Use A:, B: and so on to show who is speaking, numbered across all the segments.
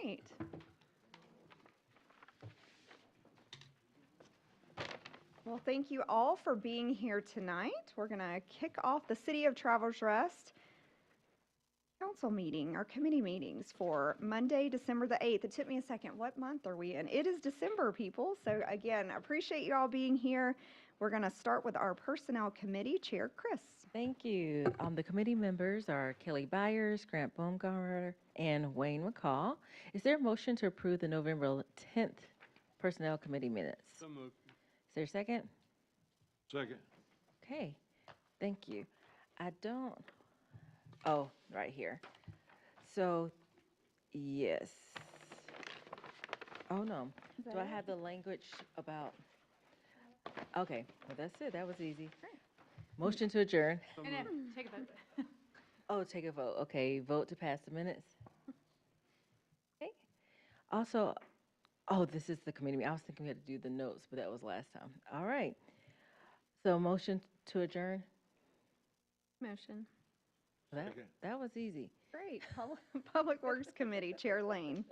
A: right. Well, thank you all for being here tonight. We're going to kick off the City of Travelers Rest council meeting, our committee meetings for Monday, December the 8th. It took me a second. What month are we in? It is December, people. So again, I appreciate you all being here. We're going to start with our Personnel Committee Chair, Chris.
B: Thank you. The committee members are Kelly Byers, Grant Baumgartner, and Wayne McCall. Is there a motion to approve the November 10th Personnel Committee minutes?
C: So moved.
B: Is there a second?
C: Second.
B: Okay, thank you. I don't, oh, right here. So, yes. Oh, no. Do I have the language about, okay, well, that's it. That was easy. Motion to adjourn.
C: So
D: And
C: moved.
D: take a vote.
B: Oh, take a vote. Okay, vote to pass the minutes. Okay. Also, oh, this is the committee meeting. I was thinking we had to do the notes, but that was last time. All right. So motion to adjourn.
A: Motion.
B: That,
C: Second.
B: that was easy.
A: Great. Public Works Committee Chair Lane.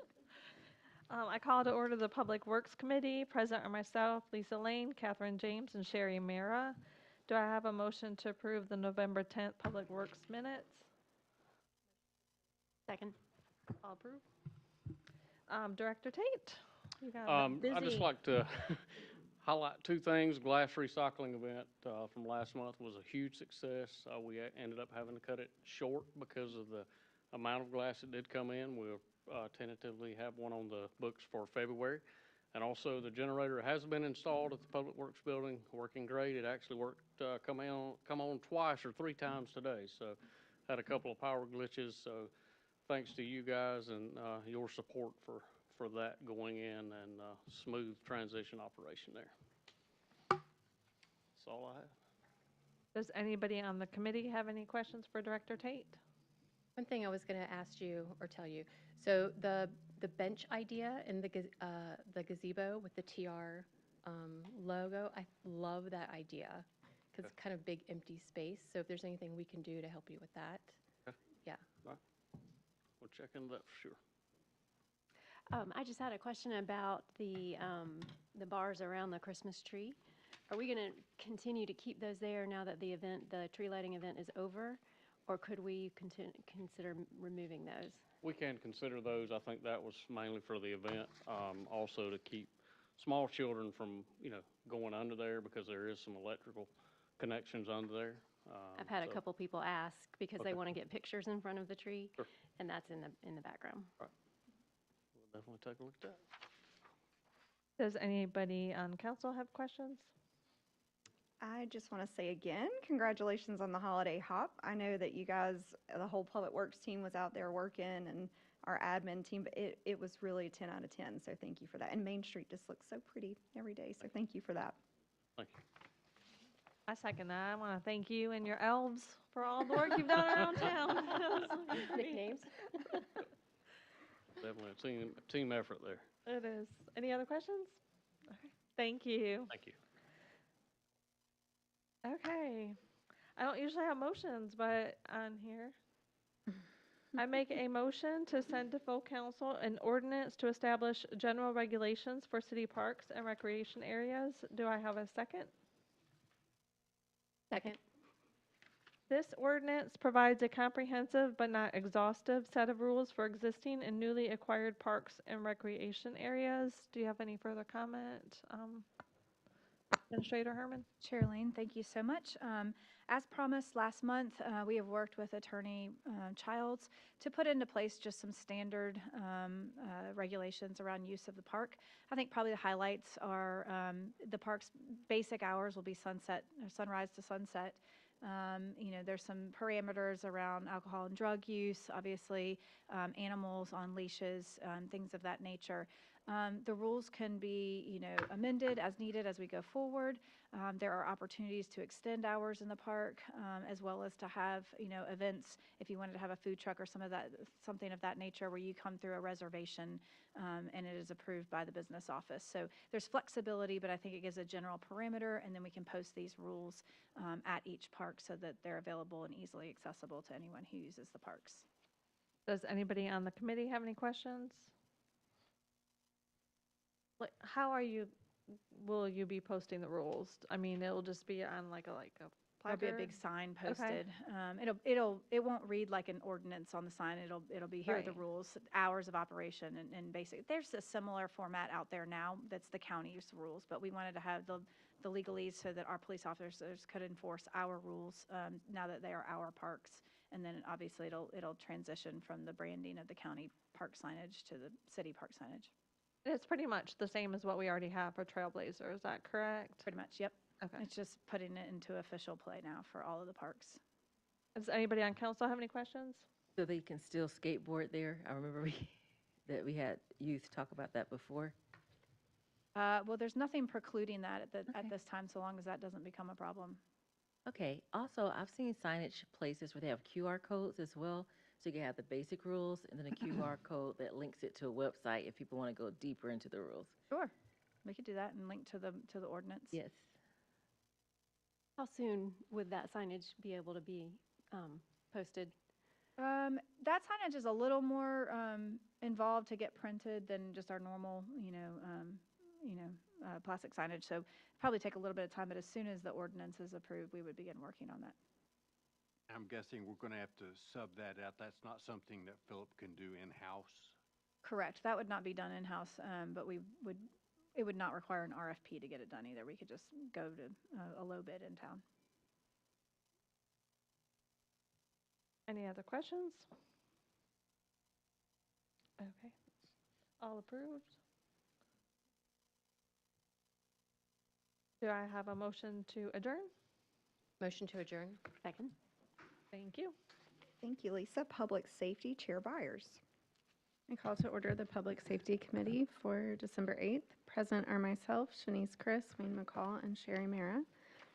E: I call to order the Public Works Committee. Present are myself, Lisa Lane, Catherine James, and Sherry Mara. Do I have a motion to approve the November 10th Public Works minutes?
D: Second.
E: All approved. Director Tate, you got a
C: I'd
E: busy.
C: just like to highlight two things. Glass recycling event from last month was a huge success. We ended up having to cut it short because of the amount of glass that did come in. We'll tentatively have one on the books for February. And also the generator has been installed at the Public Works building, working great. It actually worked, come on twice or three times today. So had a couple of power glitches. So thanks to you guys and your support for that going in and smooth transition operation there. That's all I have.
E: Does anybody on the committee have any questions for Director Tate?
D: One thing I was going to ask you or tell you. So the bench idea in the gazebo with the TR logo, I love that idea because it's kind of big empty space. So if there's anything we can do to help you with that,
C: Okay.
D: yeah.
C: We'll check into that for sure.
F: I just had a question about the bars around the Christmas tree. Are we going to continue to keep those there now that the tree lighting event is over, or could we consider removing those?
C: We can consider those. I think that was mainly for the event. Also to keep small children from, going under there because there is some electrical connections under there.
F: I've had a
C: so-
F: couple people ask because
C: Okay.
F: they want to get pictures in front of the tree,
C: Sure.
F: and that's in the background.
C: We'll definitely take a look at that.
E: Does anybody on council have questions?
A: I just want to say again, congratulations on the holiday hop. I know that you guys, the whole Public Works team was out there working and our admin team, but it was really a 10 out of 10. So thank you for that. And Main Street just looks so pretty every day. So thank you for that.
C: Thank you.
E: I second that. I want to thank you and your elves for all the work you've done around town.
D: Nicknames?
C: Definitely a team effort there.
E: It is. Any other questions? Okay. Thank you.
C: Thank you.
E: Okay. I don't usually have motions, but on here, I make a motion to send to full council an ordinance to establish general regulations for city parks and recreation areas. Do I have a second?
D: Second.
E: This ordinance provides a comprehensive but not exhaustive set of rules for existing and newly acquired parks and recreation areas. Do you have any further comment? Administrator Herman?
G: Chair Lane, thank you so much. As promised last month, we have worked with Attorney Childs to put into place just some standard regulations around use of the park. I think probably the highlights are the park's basic hours will be sunrise to sunset. There's some parameters around alcohol and drug use, obviously, animals on leashes, things of that nature. The rules can be, amended as needed as we go forward. There are opportunities to extend hours in the park, as well as to have, events if you wanted to have a food truck or something of that nature where you come through a reservation and it is approved by the business office. So there's flexibility, but I think it gives a general parameter, and then we can post these rules at each park so that they're available and easily accessible to anyone who uses the parks.
E: Does anybody on the committee have any questions? Like, how are you, will you be posting the rules? I mean, it'll just be on like a
G: There'll be a
E: placard?
G: big sign
E: Okay.
G: posted. It won't read like an ordinance on the sign. It'll be, here are the
E: Right.
G: rules, hours of operation and basic. There's a similar format out there now that's the county's rules, but we wanted to have the legalese so that our police officers could enforce our rules, now that they are our parks. And then obviously it'll transition from the branding of the county park signage to the city park signage.
E: It's pretty much the same as what we already have for Trailblazer, is that correct?
G: Pretty much, yep.
E: Okay.
G: It's just putting it into official play now for all of the parks.
E: Does anybody on council have any questions?
B: So they can still skateboard there? I remember that we had youth talk about that before.
G: Well, there's nothing precluding that at
B: Okay.
G: this time, so long as that doesn't become a problem.
B: Okay, also, I've seen signage places where they have QR codes as well. So you can have the basic rules and then a QR code that links it to a website if people want to go deeper into the rules.
G: Sure, we could do that and link to the ordinance.
B: Yes.
F: How soon would that signage be able to be posted?
G: That signage is a little more involved to get printed than just our normal, plastic signage. So probably take a little bit of time, but as soon as the ordinance is approved, we would begin working on that.
H: I'm guessing we're going to have to sub that out. That's not something that Philip can do in-house.
G: Correct. That would not be done in-house, but it would not require an RFP to get it done either. We could just go to a low bid in town.
E: Any other questions? Okay. All approved? Do I have a motion to adjourn?
D: Motion to adjourn?
F: Second?
E: Thank you.
A: Thank you, Lisa. Public Safety Chair Byers. I call to order the Public Safety Committee for December 8th. Present are myself, Shanice Chris, Wayne McCall, and Sherry Mara.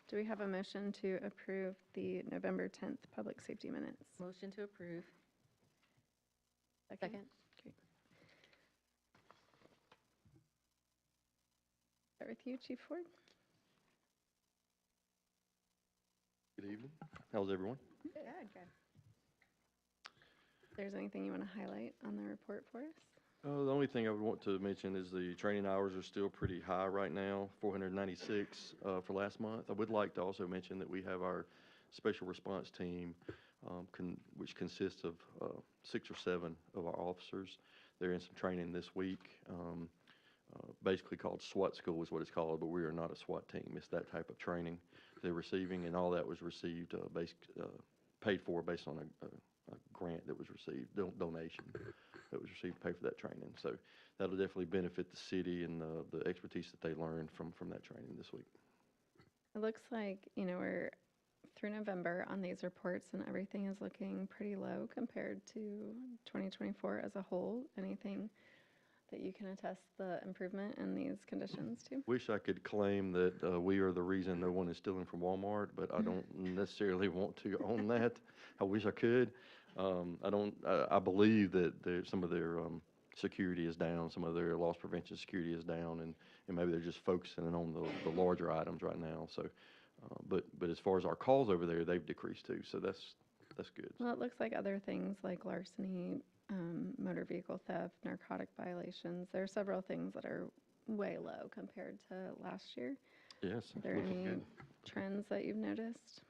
A: Do we have a motion to approve the November 10th Public Safety minutes?
B: Motion to approve.
F: Second?
A: Great. Start with you, Chief Ford.
I: Good evening. How's everyone?
A: Good. If there's anything you want to highlight on the report for us?
I: The only thing I would want to mention is the training hours are still pretty high right now, 496 for last month. I would like to also mention that we have our special response team, which consists of 6 or 7 of our officers. They're in some training this week, basically called SWAT school is what it's called, but we are not a SWAT team. It's that type of training they're receiving, and all that was received, paid for based on a grant that was received, donation that was received to pay for that training. So that'll definitely benefit the city and the expertise that they learned from that training this week.
A: It looks like, we're through November on these reports and everything is looking pretty low compared to 2024 as a whole. Anything that you can attest the improvement in these conditions to?
I: Wish I could claim that we are the reason no one is stealing from Walmart, but I don't necessarily want to own that. I wish I could. I believe that some of their security is down, some of their loss prevention security is down, and maybe they're just focusing on the larger items right now. So, but as far as our calls over there, they've decreased too. So that's good.
A: Well, it looks like other things like larceny, motor vehicle theft, narcotic violations, there are several things that are way low compared to last year.
I: Yes,
A: Are there
I: looking
A: any
I: good.
A: trends that you've noticed?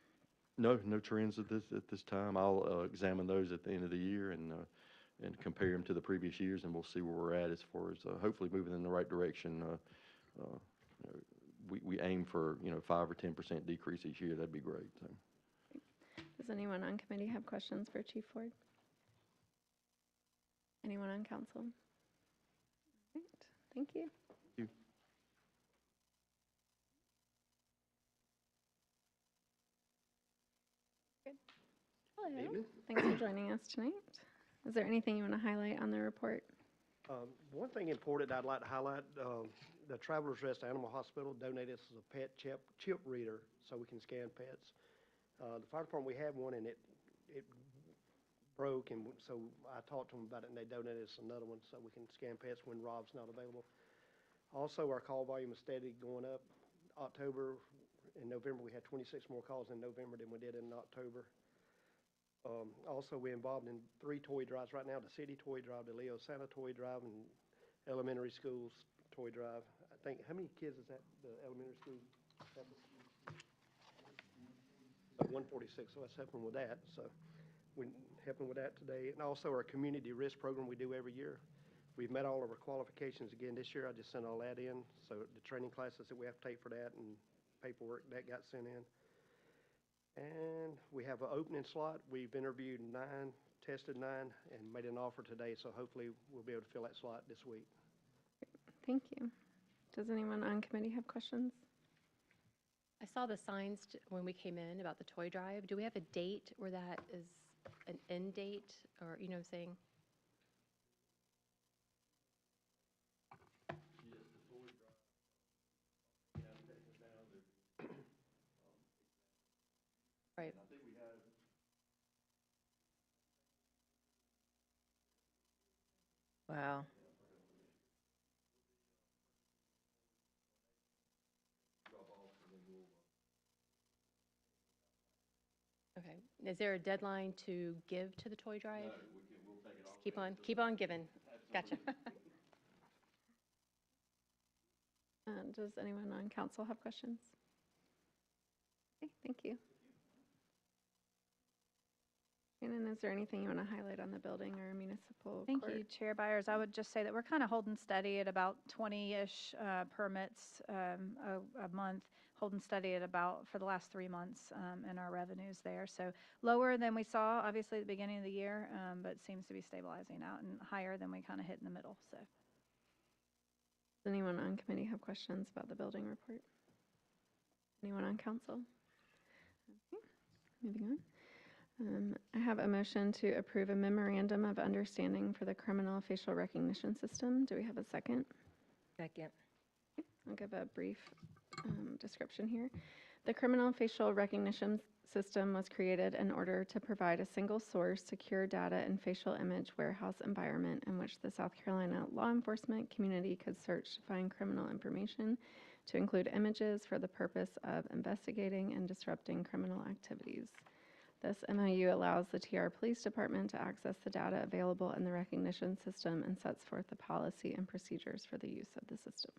I: No trends at this time. I'll examine those at the end of the year and compare them to the previous years, and we'll see where we're at as far as hopefully moving in the right direction. We aim for 5 or 10% decrease each year. That'd be great. So.
A: Does anyone on committee have questions for Chief Ford? Anyone on council? All right, thank you.
I: Thank you.
A: Hello. Thanks for joining us tonight. Is there anything you want to highlight on the report?
J: One thing important I'd like to highlight, the Travelers Rest Animal Hospital donated us a pet chip reader so we can scan pets. The fire department, we have one, and it broke, and so I talked to them about it, and they donated us another one so we can scan pets when Rob's not available. Also, our call volume is steady going up. October and November, we had 26 more calls in November than we did in October. Also, we're involved in 3 toy drives right now, the city toy drive, the Leo Santa toy drive, and elementary schools, toy drive. I think, how many kids is that, the elementary school? About 146, so that's helping with that. So we're helping with that today. And also our community risk program we do every year. We've met all of our qualifications again this year. I just sent all that in. So the training classes that we have to take for that and paperwork that got sent in. And we have an opening slot. We've interviewed 9, tested 9, and made an offer today. So hopefully we'll be able to fill that slot this week.
A: Thank you. Does anyone on committee have questions?
D: I saw the signs when we came in about the toy drive. Do we have a date where that is an end date, or, you know what I'm saying? Right.
B: Wow.
D: Okay. Is there a deadline to give to the toy drive? No, we'll take it off. Just keep on giving. Gotcha.
A: Does anyone on council have questions? Okay, thank you. Shannon, is there anything you want to highlight on the building or municipal
G: Thank
A: court?
G: you, Chair Byers. I would just say that we're kind of holding steady at about 20-ish permits a month, holding steady at about for the last 3 months in our revenues there. So lower than we saw, obviously, at the beginning of the year, but seems to be stabilizing out and higher than we kind of hit in the middle. So.
A: Does anyone on committee have questions about the building report? Anyone on council? Okay, moving on. I have a motion to approve a memorandum of understanding for the criminal facial recognition system. Do we have a second?
B: Second.
A: I'll give a brief description here. The criminal facial recognition system was created in order to provide a single source, secure data and facial image warehouse environment in which the South Carolina law enforcement community could search to find criminal information to include images for the purpose of investigating and disrupting criminal activities. This MOU allows the TR Police Department to access the data available in the recognition system and sets forth the policy and procedures for the use of the system.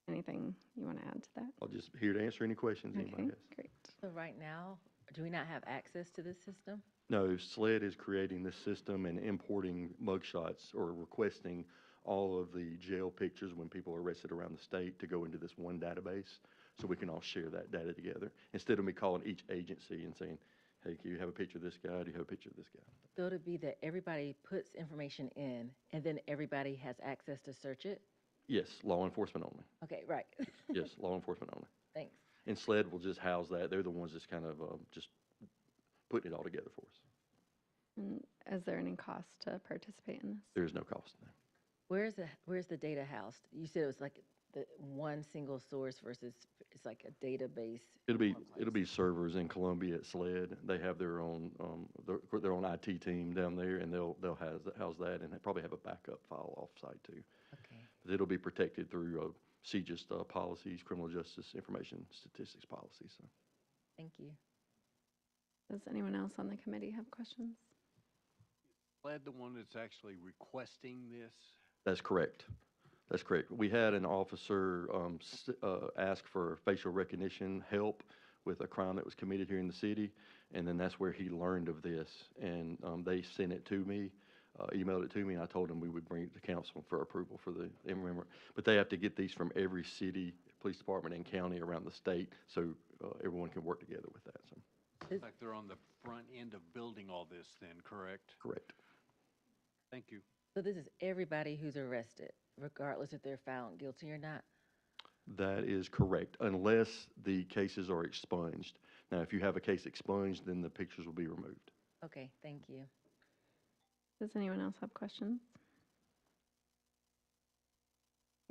A: Anything you want to add to that?
I: I'll just here to answer any questions anybody
A: Okay,
I: has.
A: great.
B: So right now, do we not have access to this system?
I: No, SLED is creating this system and importing mugshots or requesting all of the jail pictures when people are arrested around the state to go into this one database so we can all share that data together instead of me calling each agency and saying, hey, can you have a picture of this guy? Do you have a picture of this guy?
B: So it'd be that everybody puts information in and then everybody has access to search it?
I: Yes, law enforcement only.
B: Okay, right.
I: Yes, law enforcement only.
B: Thanks.
I: And SLED will just house that. They're the ones that's kind of just putting it all together for us.
A: And is there any cost to participate in this?
I: There is no cost. No.
B: Where's the data housed? You said it was like the one single source versus it's like a database.
I: It'll be servers in Columbia at SLED. They have their own IT team down there, and they'll house that, and they probably have a backup file offsite too.
B: Okay.
I: But it'll be protected through CJIS policies, criminal justice information statistics policies. So.
B: Thank you.
A: Does anyone else on the committee have questions?
H: SLED the one that's actually requesting this?
I: That's correct. That's correct. We had an officer ask for facial recognition help with a crime that was committed here in the city, and then that's where he learned of this. And they sent it to me, emailed it to me, and I told them we would bring it to council for approval for the remember. But they have to get these from every city, police department, and county around the state, so everyone can work together with that. So.
H: Looks like they're on the front end of building all this then, correct?
I: Correct.
H: Thank you.
B: So this is everybody who's arrested, regardless if they're found guilty or not?
I: That is correct, unless the cases are expunged. Now, if you have a case expunged, then the pictures will be removed.
B: Okay, thank you.
A: Does anyone else have questions?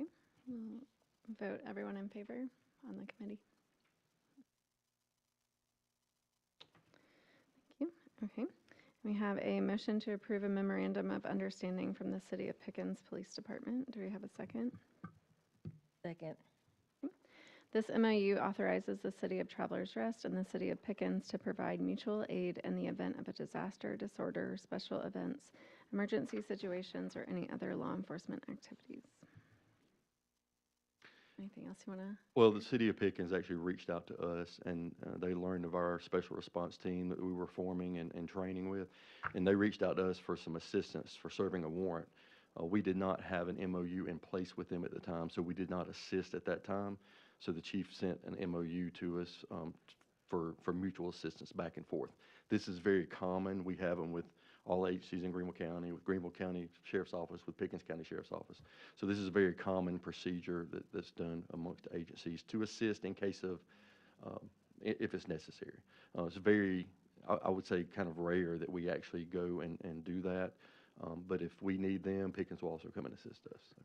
A: Okay, we'll vote everyone in favor on the committee. Thank you. Okay. We have a motion to approve a memorandum of understanding from the City of Pickens Police Department. Do we have a second?
B: Second.
A: This MOU authorizes the City of Travelers Rest and the City of Pickens to provide mutual aid in the event of a disaster, disorder, special events, emergency situations, or any other law enforcement activities. Anything else you want to?
I: Well, the city of Pickens actually reached out to us, and they learned of our special response team that we were forming and training with, and they reached out to us for some assistance for serving a warrant. We did not have an MOU in place with them at the time, so we did not assist at that time. So the chief sent an MOU to us for mutual assistance back and forth. This is very common. We have them with all agencies in Greenville County, with Greenville County Sheriff's Office, with Pickens County Sheriff's Office. So this is a very common procedure that's done amongst agencies to assist in case of, if it's necessary. It's very, I would say, kind of rare that we actually go and do that. But if we need them, Pickens will also come and assist us. So.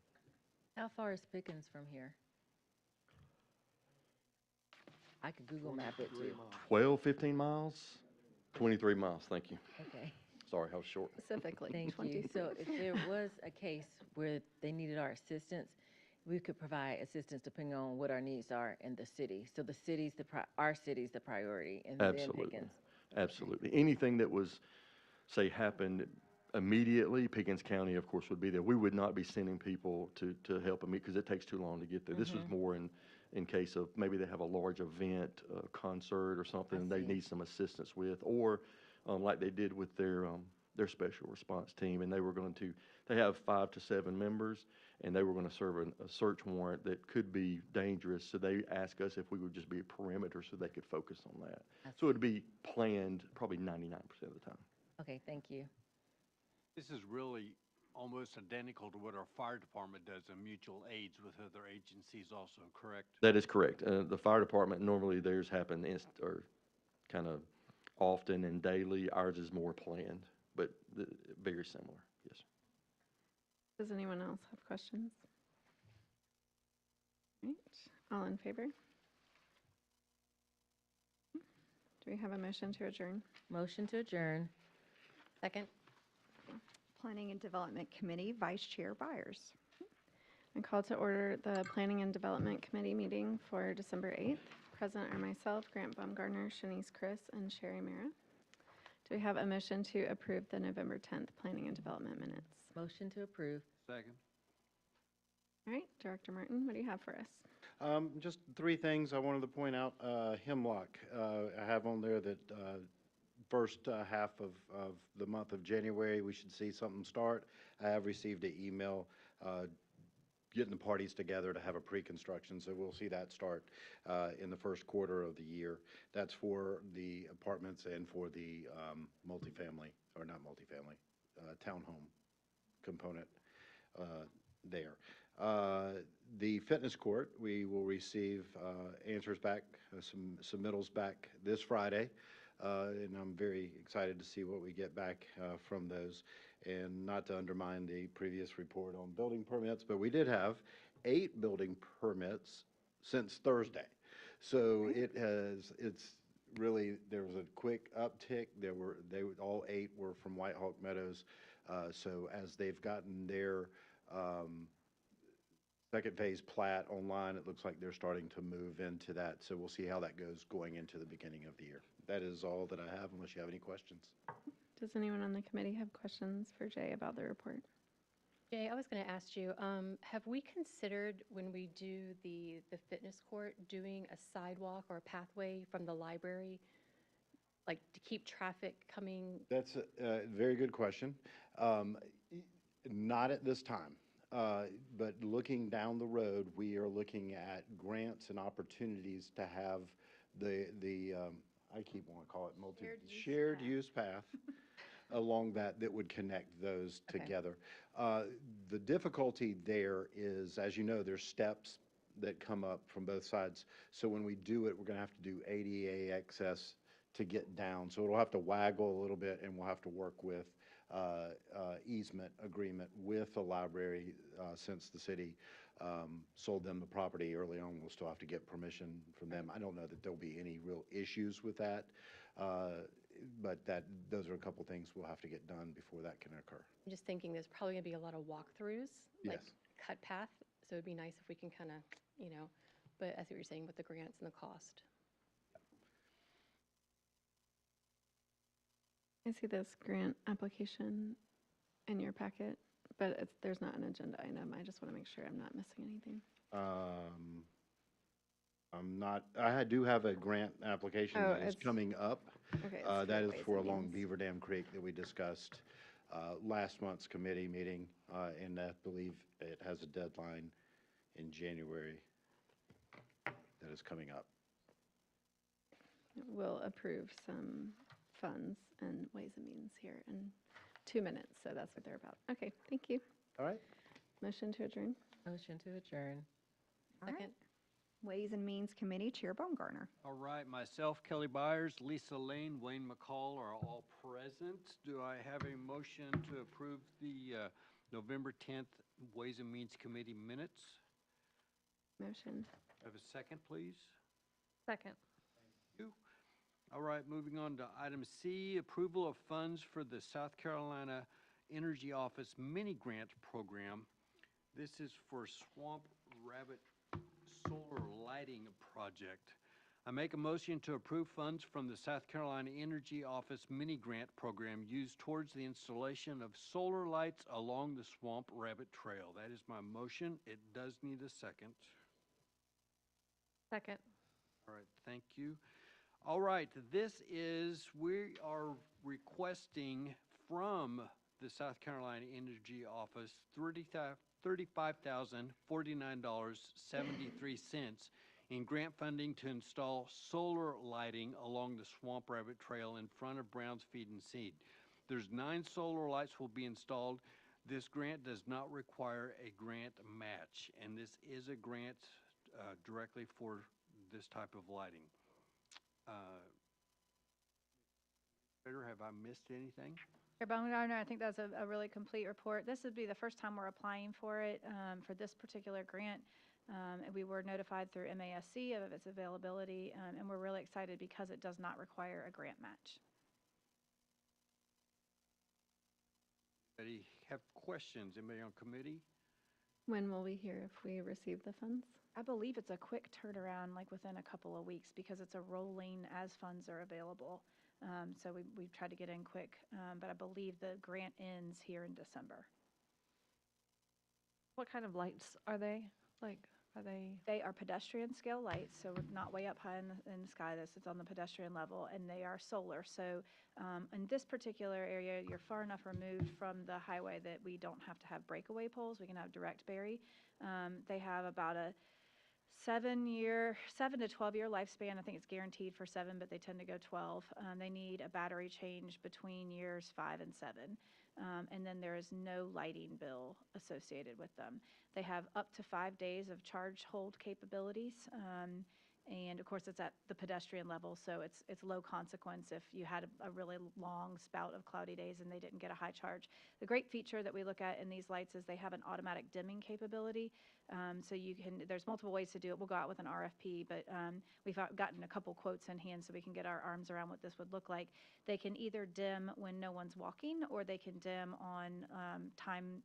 B: How far is Pickens from here? I could Google map it too.
I: 12, 15 miles? 23 miles, thank you.
B: Okay,
I: Sorry, I was short.
A: Specifically,
B: thank you.
A: 23.
B: So if there was a case where they needed our assistance, we could provide assistance depending on what our needs are in the city. So the city's our city's the priority, and then
I: Absolutely.
B: Pickens.
I: Absolutely. Anything that was, say, happened immediately, Pickens County, of course, would be there. We would not be sending people to help them because it takes too long to get there. This was more in case of maybe they have a large event, concert or something, and they
B: see.
I: need some assistance with, or like they did with their special response team, and they have 5 to 7 members, and they were going to serve a search warrant that could be dangerous, so they asked us if we would just be a perimeter so they could focus on that. So it would be planned probably 99% of the time.
B: Okay, thank you.
H: This is really almost identical to what our fire department does in mutual aids with other agencies also, correct?
I: That is correct. The fire department, normally theirs happen or kind of often and daily. Ours is more planned, but very similar, yes.
A: Does anyone else have questions? Right, all in favor? Do we have a motion to adjourn?
B: Motion to adjourn.
D: Second?
A: Planning and Development Committee, Vice Chair Byers. I call to order the Planning and Development Committee meeting for December 8th. Present are myself, Grant Baumgartner, Shanice Chris, and Sherry Mara. Do we have a motion to approve the November 10th Planning and Development minutes?
B: Motion to approve.
H: Second.
A: All right, Director Martin, what do you have for us?
K: Just 3 things I wanted to point out. Hemlock, I have on there that first half of the month of January, we should see something start. I have received an email getting the parties together to have a pre-construction, so we'll see that start in the first quarter of the year. That's for the apartments and for the multifamily, or not multifamily, townhome component there. The fitness court, we will receive answers back, some submittals back this Friday. And I'm very excited to see what we get back from those. And not to undermine the previous report on building permits, but we did have 8 building permits since Thursday. So it's really, there was a quick uptick. All 8 were from White Hawk Meadows. So as they've gotten their second phase plat online, it looks like they're starting to move into that. So we'll see how that goes going into the beginning of the year. That is all that I have, unless you have any questions.
A: Does anyone on the committee have questions for Jay about the report?
D: Jay, I was going to ask you, have we considered when we do the fitness court, doing a sidewalk or a pathway from the library, like to keep traffic coming?
K: That's a very good question. Not at this time. But looking down the road, we are looking at grants and opportunities to have I keep wanting to call it shared use path along that would connect those together. The difficulty there is, as you know, there's steps that come up from both sides. So when we do it, we're going to have to do ADA access to get down. So it'll have to waggle a little bit, and we'll have to work with easement agreement with the library since the city sold them the property early on. We'll still have to get permission from them. I don't know that there'll be any real issues with that, but those are a couple things we'll have to get done before that can occur.
D: I'm just thinking there's probably going to be a lot of walkthroughs, like
K: Yes.
D: cut path. So it'd be nice if we can kind of, but I see what you're saying with the grants and the cost.
A: I see this grant application
L: in your packet, but there's not an agenda item. I just want to make sure I'm not missing anything.
K: I'm not, do have a grant application
L: Oh,
K: that is
L: it's-
K: coming up.
L: Okay. it's
K: That is
L: Ways
K: for
L: and
K: along
L: Means.
K: Beaver Dam Creek that we discussed last month's committee meeting, and I believe it has a deadline in January that is coming up.
L: We'll approve some funds and Ways and Means here in 2 minutes, so that's what they're about. Okay, thank you.
K: All right?
L: Motion to adjourn.
B: Motion to adjourn.
A: All right.
D: Second.
A: Ways and Means Committee, Chair Baumgartner.
H: All right, myself, Kelly Byers, Lisa Lane, Wayne McCall are all present. Do I have a motion to approve the November 10th Ways and Means Committee minutes?
L: Motion.
H: Have a second, please?
E: Second.
H: You. All right, moving on to item C, approval of funds for the South Carolina Energy Office mini grant program. This is for Swamp Rabbit Solar Lighting Project. I make a motion to approve funds from the South Carolina Energy Office mini grant program used towards the installation of solar lights along the Swamp Rabbit Trail. That is my motion. It does need a second.
E: Second.
H: All right, thank you. All right, we are requesting from the South Carolina Energy Office $35,049.73 in grant funding to install solar lighting along the Swamp Rabbit Trail in front of Brown's Feed and Seed. There's 9 solar lights will be installed. This grant does not require a grant match, and this is a grant directly for this type of lighting. Have I missed anything?
G: Chair Baumgartner, I think that's a really complete report. This would be the first time we're applying for it, for this particular grant. And we were notified through MASC of its availability, and we're really excited because it does not require a grant match.
H: Anybody have questions? Anybody on committee?
L: When will we hear if we receive the funds?
G: I believe it's a quick turnaround, like within a couple of weeks, because it's a rolling as funds are available. So we've tried to get in quick, but I believe the grant ends here in December.
E: What kind of lights are they? Like, are they?
G: They are pedestrian scale lights, so we're not way up high in the sky. It's on the pedestrian level, and they are solar. So in this particular area, you're far enough removed from the highway that we don't have to have breakaway poles. We can have direct bury. They have about a 7 to 12 year lifespan. I think it's guaranteed for 7, but they tend to go 12. They need a battery change between years 5 and 7. And then there is no lighting bill associated with them. They have up to 5 days of charge hold capabilities. And of course, it's at the pedestrian level, so it's low consequence if you had a really long spout of cloudy days and they didn't get a high charge. The great feature that we look at in these lights is they have an automatic dimming capability. So there's multiple ways to do it. We'll go out with an RFP, but we've gotten a couple quotes in hand so we can get our arms around what this would look like. They can either dim when no one's walking, or they can dim on time,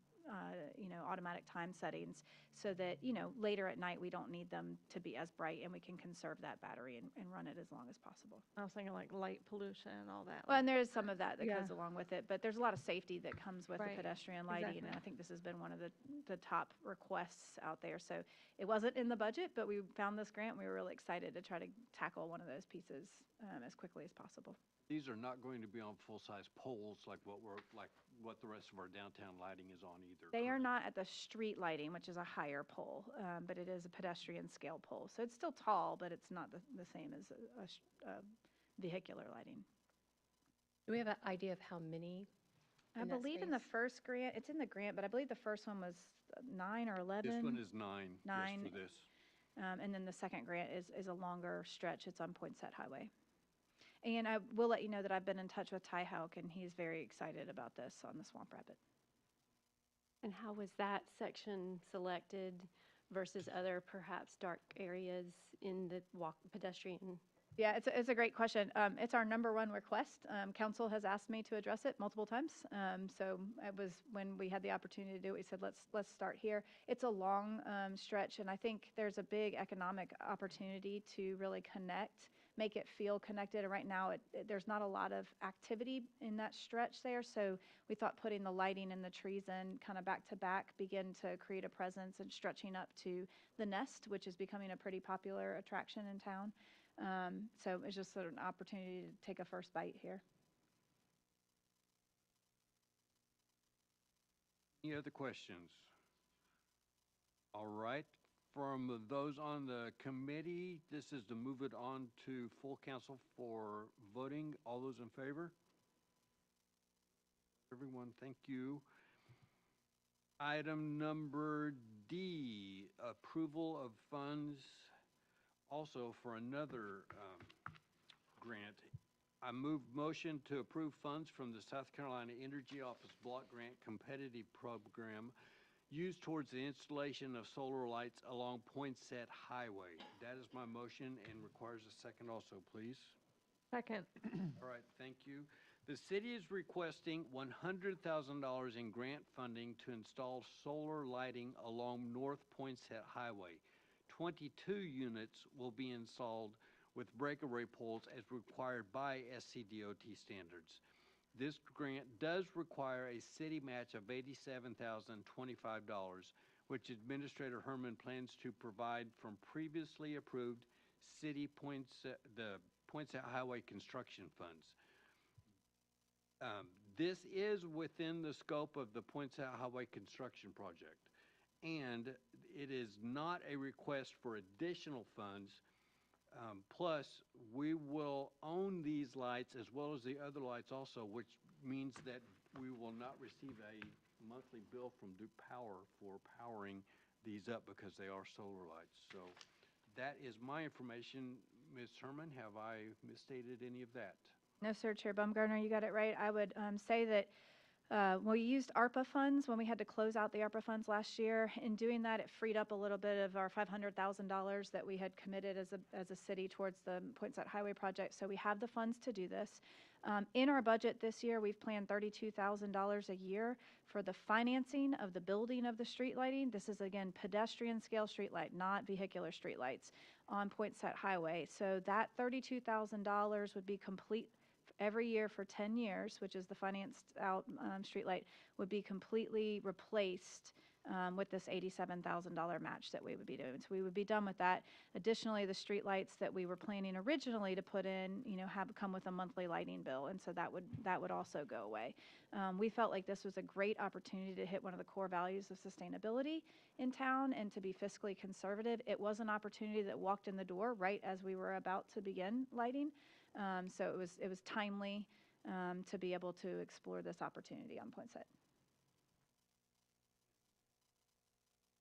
G: automatic time settings, so that, later at night we don't need them to be as bright, and we can conserve that battery and run it as long as possible.
E: I was thinking like light pollution and all that.
G: Well, and there is some of that
E: Yeah.
G: goes along with it, but there's a lot of safety that comes with
E: Right.
G: the pedestrian lighting,
E: Exactly.
G: and I think this has been one of the top requests out there. So it wasn't in the budget, but we found this grant. We were really excited to try to tackle one of those pieces as quickly as possible.
H: These are not going to be on full-size poles like what the rest of our downtown lighting is on either.
G: They are
H: correct?
G: not at the street lighting, which is a higher pole, but it is a pedestrian scale pole. So it's still tall, but it's not the same as a vehicular lighting.
D: Do we have an idea of how many?
G: I
D: in that
G: believe in the
D: space?
G: first grant, it's in the grant, but I believe the first one was 9 or 11.
H: This one is 9,
G: 9.
H: just for this.
G: And then the second grant is a longer stretch. It's on Poinsett Highway. And I will let you know that I've been in touch with Ty Hauk, and he's very excited about this on the Swamp Rabbit.
F: And how was that section selected versus other perhaps dark areas in the pedestrian?
G: Yeah, it's a great question. It's our number one request. Council has asked me to address it multiple times. So it was when we had the opportunity to do it, we said, let's start here. It's a long stretch, and I think there's a big economic opportunity to really connect make it feel connected. And right now, there's not a lot of activity in that stretch there. So we thought putting the lighting and the trees in kind of back to back begin to create a presence and stretching up to the Nest, which is becoming a pretty popular attraction in town. So it's just sort of an opportunity to take a first bite here.
H: Any other questions? All right, from those on the committee, this is to move it on to full council for voting. All those in favor? Everyone, thank you. Item number D, approval of funds also for another grant. I move motion to approve funds from the South Carolina Energy Office Block Grant Competitive Program used towards the installation of solar lights along Poinsett Highway. That is my motion and requires a second also, please.
E: Second.
H: All right, thank you. The city is requesting $100,000 in grant funding to install solar lighting along North Poinsett Highway. 22 units will be installed with breakaway poles as required by SCDOT standards. This grant does require a city match of $87,025, which Administrator Herman plans to provide from previously approved city the Poinsett Highway construction funds. This is within the scope of the Poinsett Highway construction project, and it is not a request for additional funds. Plus, we will own these lights as well as the other lights also, which means that we will not receive a monthly bill from Duke Power for powering these up because they are solar lights. So that is my information. Ms. Herman, have I misstated any of that?
G: No, sir, Chair Baumgartner, you got it right. I would say that we used ARPA funds when we had to close out the ARPA funds last year. In doing that, it freed up a little bit of our $500,000 that we had committed as a city towards the Poinsett Highway project. So we have the funds to do this. In our budget this year, we've planned $32,000 a year for the financing of the building of the street lighting. This is, again, pedestrian scale street light, not vehicular street lights on Poinsett Highway. So that $32,000 would be complete every year for 10 years, which is the financed out streetlight, would be completely replaced with this $87,000 match that we would be doing. So we would be done with that. Additionally, the streetlights that we were planning originally to put in, have come with a monthly lighting bill, and so that would also go away. We felt like this was a great opportunity to hit one of the core values of sustainability in town and to be fiscally conservative. It was an opportunity that walked in the door right as we were about to begin lighting. So it was timely to be able to explore this opportunity on Poinsett.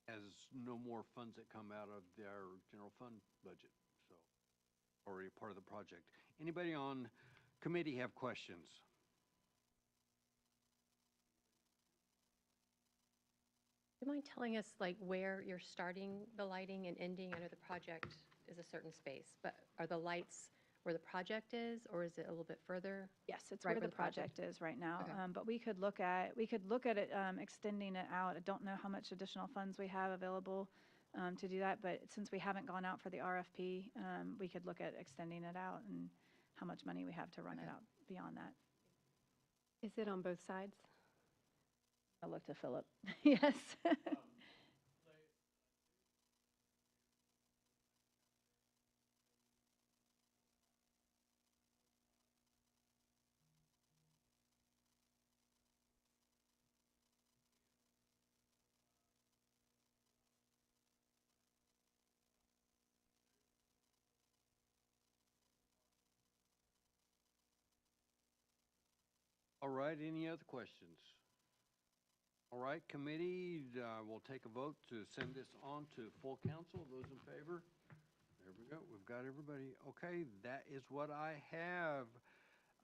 H: Has no more funds that come out of their general fund budget, so already a part of the project. Anybody on committee have questions?
D: Do you mind telling us like where you're starting the lighting and ending? I know the project is a certain space, but are the lights where the project is, or is it a little bit further?
G: Yes, it's
D: Right
G: where
D: where
G: the
D: the project-
G: project is right now.
D: Okay.
G: But we could look at it extending it out. I don't know how much additional funds we have available to do that, but since we haven't gone out for the RFP, we could look at extending it out and how much money we have to run it out beyond that.
F: Is it on both sides?
G: I'll look to Philip. Yes.
H: All right, any other questions? All right, committee, we'll take a vote to send this on to full council. Those in favor? There we go, we've got everybody. Okay, that is what I have.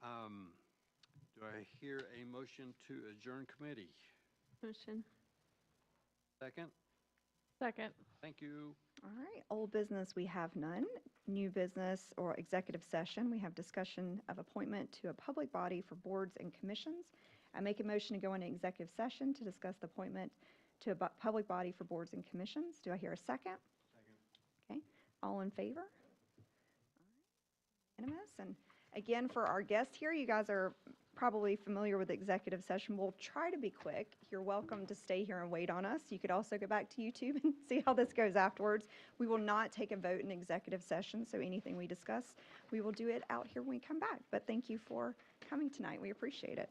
H: Do I hear a motion to adjourn committee?
L: Motion.
H: Second?
E: Second.
H: Thank you.
A: All right, old business, we have none. New business or executive session, we have discussion of appointment to a public body for boards and commissions. I make a motion to go into executive session to discuss the appointment to a public body for boards and commissions. Do I hear a second?
H: Second.
A: Okay, all in favor? Unanimous. And again, for our guests here, you guys are probably familiar with executive session. We'll try to be quick. You're welcome to stay here and wait on us. You could also go back to YouTube and see how this goes afterwards. We will not take a vote in executive session, so anything we discuss, we will do it out here when we come back. But thank you for coming tonight. We appreciate it.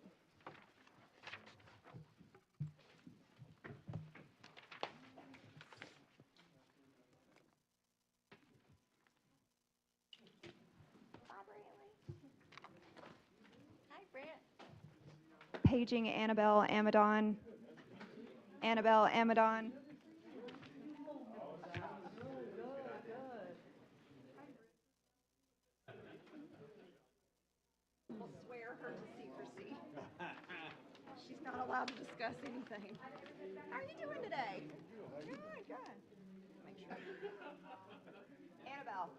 A: Paging Annabelle Amadon. Annabelle Amadon. We'll swear her to secrecy. She's not allowed to discuss anything. How are you doing today? Good, good. Make sure. Annabelle.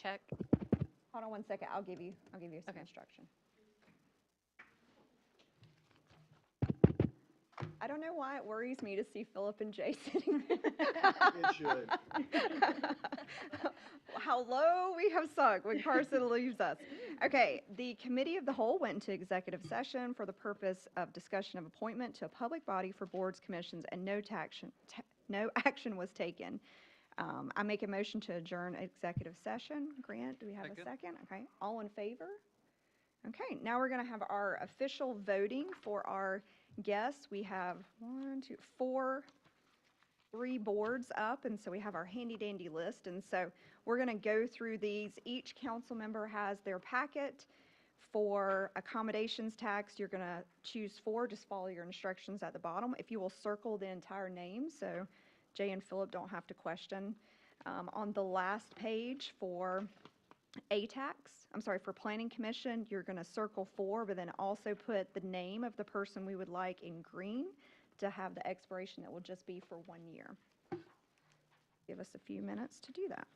F: check.
A: Hold on one second, I'll give you some
F: Okay.
A: instruction. I don't know why it worries me to see Philip and Jay sitting there.
H: It should.
A: How low we have sunk when Carson leaves us. Okay, the Committee of the Whole went into executive session for the purpose of discussion of appointment to a public body for boards, commissions, and no action was taken. I make a motion to adjourn executive session. Grant, do we have a
H: Second.
A: second? Okay, all in favor? Okay, now we're going to have our official voting for our guests. We have 3 boards up, and so we have our handy dandy list. And so we're going to go through these. Each council member has their packet. For accommodations tax, you're going to choose 4. Just follow your instructions at the bottom. If you will circle the entire name, so Jay and Philip don't have to question. On the last page for for Planning Commission, you're going to circle 4, but then also put the name of the person we would like in green to have the expiration that will just be for 1 year. Give us a few minutes to do that.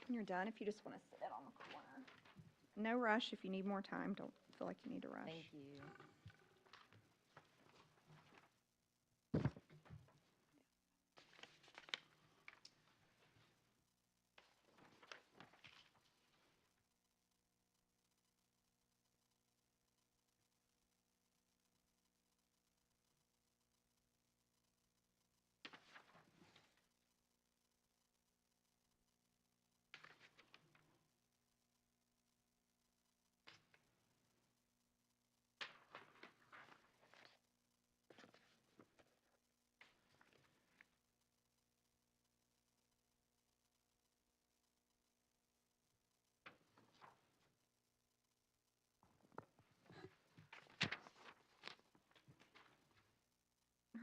A: When you're done, if you just want to sit on the corner. No rush. If you need more time, don't feel like you need to rush.
B: Thank you.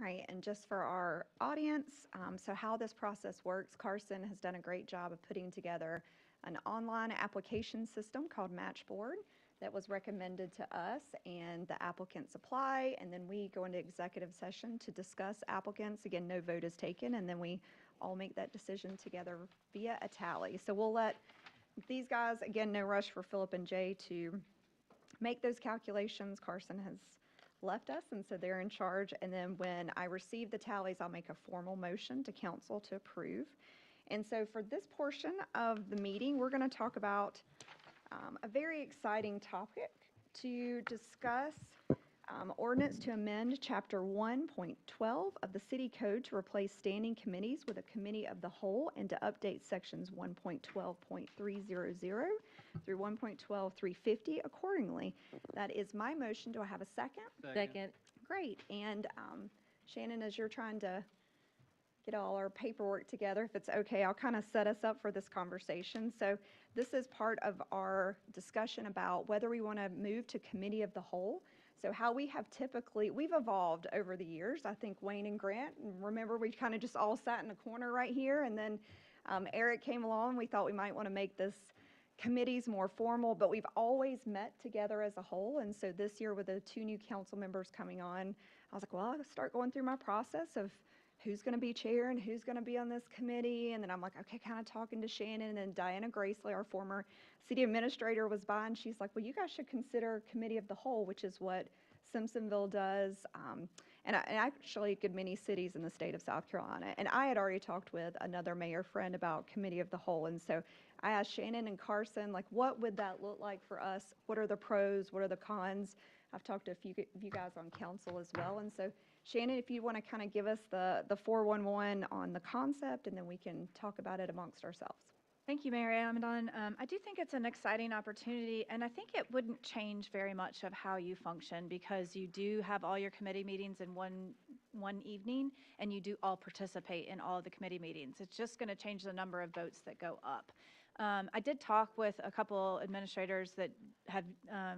A: All right, and just for our audience, so how this process works, Carson has done a great job of putting together an online application system called Matchboard that was recommended to us, and the applicants apply, and then we go into executive session to discuss applicants. Again, no vote is taken, and then we all make that decision together via a tally. So we'll let these guys, again, no rush for Philip and Jay to make those calculations. Carson has left us, and so they're in charge. And then when I receive the tallies, I'll make a formal motion to council to approve. And so for this portion of the meeting, we're going to talk about a very exciting topic to discuss. Ordinance to amend Chapter 1.12 of the City Code to replace standing committees with a committee of the whole and to update sections 1.12.300 through 1.12.350 accordingly. That is my motion. Do I have a second?
B: Second.
A: Great. And Shannon, as you're trying to get all our paperwork together, if it's okay, I'll kind of set us up for this conversation. So this is part of our discussion about whether we want to move to committee of the whole. So how we have typically, we've evolved over the years. I think Wayne and Grant, remember we kind of just all sat in a corner right here, and then Eric came along. We thought we might want to make this committees more formal, but we've always met together as a whole. And so this year with the 2 new council members coming on, I was like, well, I'll start going through my process of who's going to be chair and who's going to be on this committee. And then I'm like, okay, kind of talking to Shannon, and then Diana Gracely, our former city administrator, was by, and she's like, well, you guys should consider committee of the whole, which is what Simpsonville does, and actually a good many cities in the state of South Carolina. And I had already talked with another mayor friend about committee of the whole. And so I asked Shannon and Carson, like, what would that look like for us? What are the pros? What are the cons? I've talked to a few of you guys on council as well. And so Shannon, if you want to kind of give us the 411 on the concept, and then we can talk about it amongst ourselves.
G: Thank you, Mayor Amadon. I do think it's an exciting opportunity, and I think it wouldn't change very much of how you function because you do have all your committee meetings in one evening, and you do all participate in all of the committee meetings. It's just going to change the number of votes that go up. I did talk with a couple administrators that have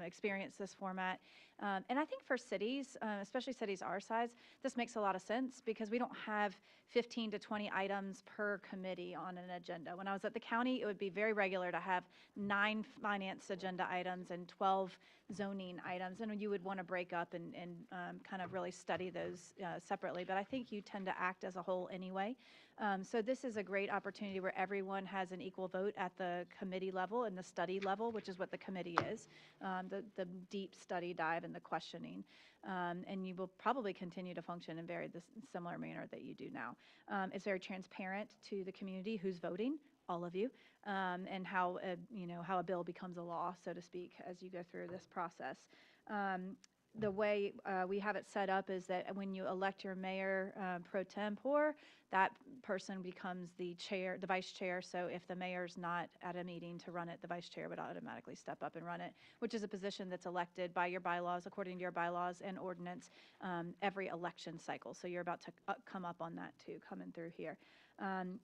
G: experienced this format, and I think for cities, especially cities our size, this makes a lot of sense because we don't have 15 to 20 items per committee on an agenda. When I was at the county, it would be very regular to have 9 finance agenda items and 12 zoning items, and you would want to break up and kind of really study those separately. But I think you tend to act as a whole anyway. So this is a great opportunity where everyone has an equal vote at the committee level and the study level, which is what the committee is, the deep study dive and the questioning. And you will probably continue to function in very similar manner that you do now. It's very transparent to the community who's voting, all of you, and how how a bill becomes a law, so to speak, as you go through this process. The way we have it set up is that when you elect your mayor pro tempore, that person becomes the chair, the vice chair. So if the mayor's not at a meeting to run it, the vice chair would automatically step up and run it, which is a position that's elected by your bylaws, according to your bylaws and ordinance, every election cycle. So you're about to come up on that too, coming through here.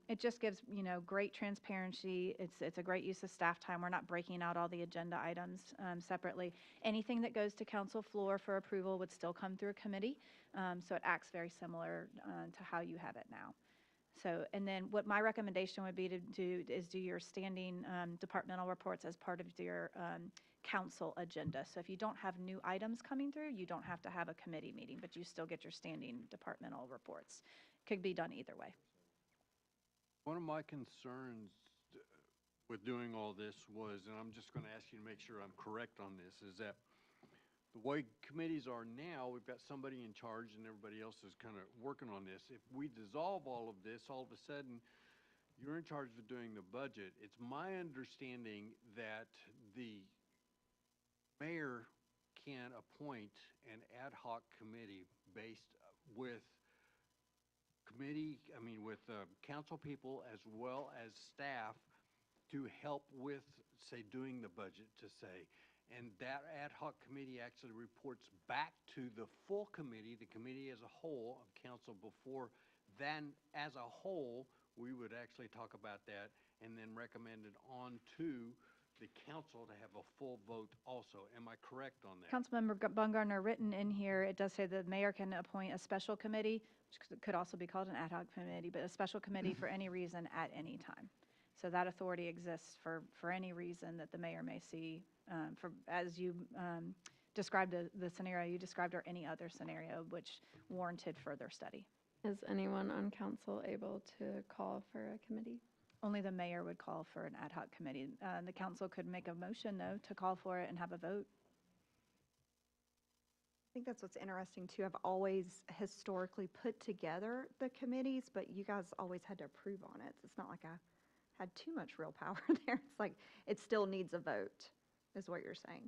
G: It just gives, great transparency. It's a great use of staff time. We're not breaking out all the agenda items separately. Anything that goes to council floor for approval would still come through a committee. So it acts very similar to how you have it now. So, and then what my recommendation would be to do is do your standing departmental reports as part of your council agenda. So if you don't have new items coming through, you don't have to have a committee meeting, but you still get your standing departmental reports. Could be done either way.
H: One of my concerns with doing all this was, and I'm just going to ask you to make sure I'm correct on this, is that the way committees are now, we've got somebody in charge and everybody else is kind of working on this. If we dissolve all of this, all of a sudden, you're in charge of doing the budget. It's my understanding that the mayor can appoint an ad hoc committee based with council people as well as staff to help with, say, doing the budget, to say. And that ad hoc committee actually reports back to the full committee, the committee as a whole of council. Before then, as a whole, we would actually talk about that and then recommend it on to the council to have a full vote also. Am I correct on that?
G: Councilmember Bungardner, written in here, it does say the mayor can appoint a special committee, which could also be called an ad hoc committee, but a special committee for any reason at any time. So that authority exists for any reason that the mayor may see, as you described the scenario you described, or any other scenario which warranted further study.
L: Is anyone on council able to call for a committee?
G: Only the mayor would call for an ad hoc committee. The council could make a motion, though, to call for it and have a vote.
A: I think that's what's interesting too. I've always historically put together the committees, but you guys always had to approve on it. So it's not like I had too much real power there. It's like it still needs a vote, is what you're saying.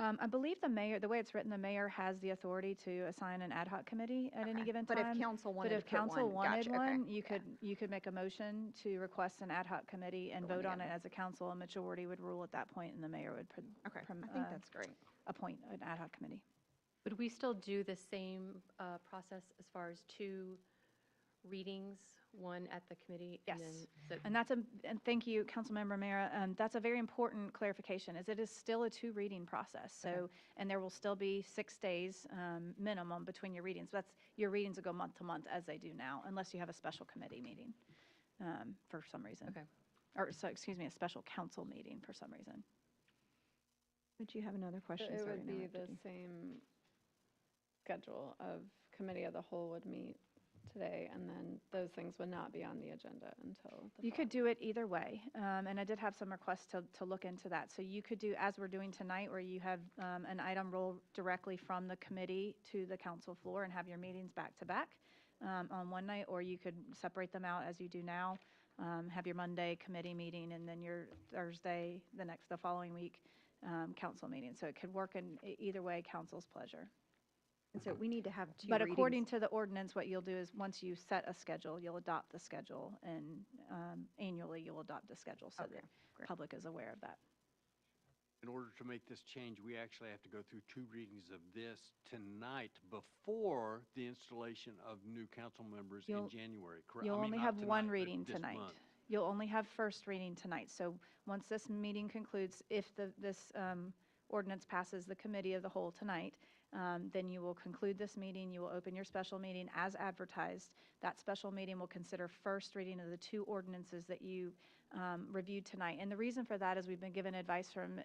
G: I believe the mayor, the way it's written, the mayor has the authority to assign an ad hoc committee at any given time.
A: But if council wanted
G: But if
A: to put
G: council
A: one,
G: wanted
A: gotcha, okay,
G: one, you could make a motion to request an ad hoc committee and
A: Put one
G: vote on it
A: together.
G: as a council. A majority would rule at that point, and the mayor would
A: Okay, I think that's great.
G: appoint an ad hoc committee.
D: Would we still do the same process as far as 2 readings, one at the committee?
G: Yes.
D: And then,
G: And that's and thank you, Councilmember Mara. That's a very important clarification, is it is still a 2 reading process. So,
D: Okay.
G: and there will still be 6 days minimum between your readings. That's, your readings will go month to month as they do now, unless you have a special committee meeting for some reason.
D: Okay.
G: Or, so, excuse me, a special council meeting for some reason.
A: Would you have another question?
L: It
A: Sorry
L: would
A: to
L: be
A: interrupt
L: the
A: you.
L: same schedule of committee of the whole would meet today, and then those things would not be on the agenda until the
G: You could
L: fall.
G: do it either way, and I did have some requests to look into that. So you could do, as we're doing tonight, where you have an item roll directly from the committee to the council floor and have your meetings back to back on one night, or you could separate them out as you do now, have your Monday committee meeting, and then your Thursday, the following week, council meeting. So it could work in either way, council's pleasure.
A: And so we need to have 2
G: But
A: readings.
G: according to the ordinance, what you'll do is, once you set a schedule, you'll adopt the schedule, and annually, you'll adopt the schedule, so
A: Okay,
G: the
A: great.
G: public is aware of that.
H: In order to make this change, we actually have to go through 2 readings of this tonight before the installation of new council members in
G: You'll-
H: January, correct?
G: You'll
H: I mean,
G: only
H: not
G: have one
H: tonight, but
G: reading
H: this
G: tonight.
H: month.
G: You'll only have first reading tonight. So once this meeting concludes, if this ordinance passes the committee of the whole tonight, then you will conclude this meeting, you will open your special meeting as advertised. That special meeting will consider first reading of the 2 ordinances that you reviewed tonight. And the reason for that is we've been given advice from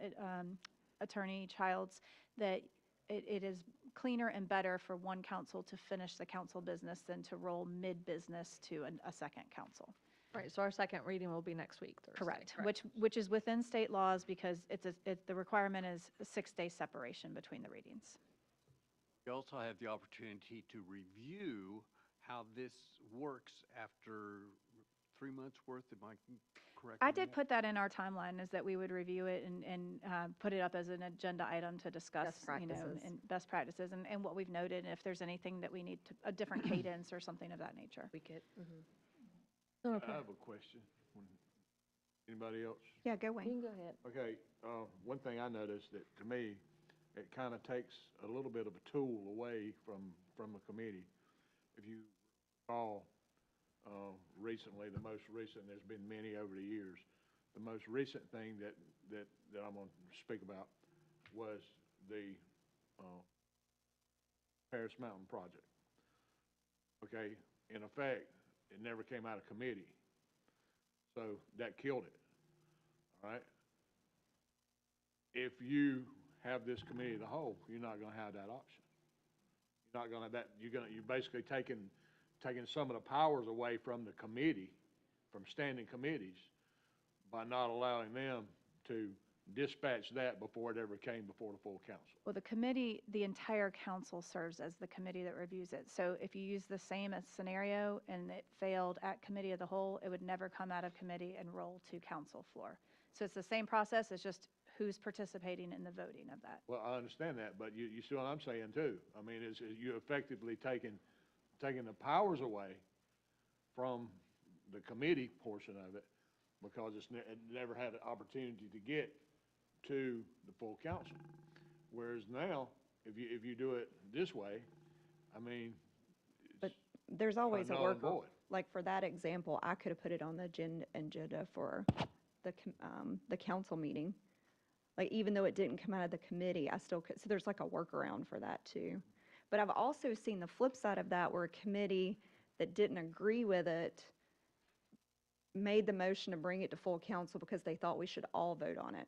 G: Attorney Childs that it is cleaner and better for one council to finish the council business than to roll mid-business to a second council.
E: Right, so our second reading will be next week, Thursday.
G: Correct, which is within state laws because the requirement is a 6-day separation between the readings.
H: We also have the opportunity to review how this works after 3 months' worth. Am I correct?
G: I
H: on
G: did
H: that?
G: put that in our timeline, is that we would review it and put it up as an agenda item to discuss,
A: Best
G: you know,
A: practices.
G: and best practices and what we've noted, and if there's anything that we need to, a different cadence or something of that nature.
D: We could,
B: So,
M: I have a question. Anybody else?
A: Yeah, go
B: you
A: Wayne.
B: can go ahead.
M: Okay, one thing I noticed that to me, it kind of takes a little bit of a tool away from a committee. If you recall, recently, the most recent, there's been many over the years, the most recent thing that I'm going to speak about was the Paris Mountain project. Okay, in effect, it never came out of committee, so that killed it, all right? If you have this committee of the whole, you're not gonna have that option. You're not gonna have that, you're basically taking some of the powers away from the committee, from standing committees, by not allowing them to dispatch that before it ever came before the full council.
G: Well, the committee, the entire council serves as the committee that reviews it. So if you use the same as scenario and it failed at committee of the whole, it would never come out of committee and roll to council floor. So it's the same process, it's just who's participating in the voting of that.
M: Well, I understand that, but you see what I'm saying too. I mean, you're effectively taking the powers away from the committee portion of it because it never had an opportunity to get to the full council. Whereas now, if you do it this way, I mean,
A: But there's always a
M: null and
A: workaround.
M: void.
A: Like for that example, I could have put it on the agenda for the council meeting. Like even though it didn't come out of the committee, I still could, so there's like a workaround for that too. But I've also seen the flip side of that where a committee that didn't agree with it made the motion to bring it to full council because they thought we should all vote on it.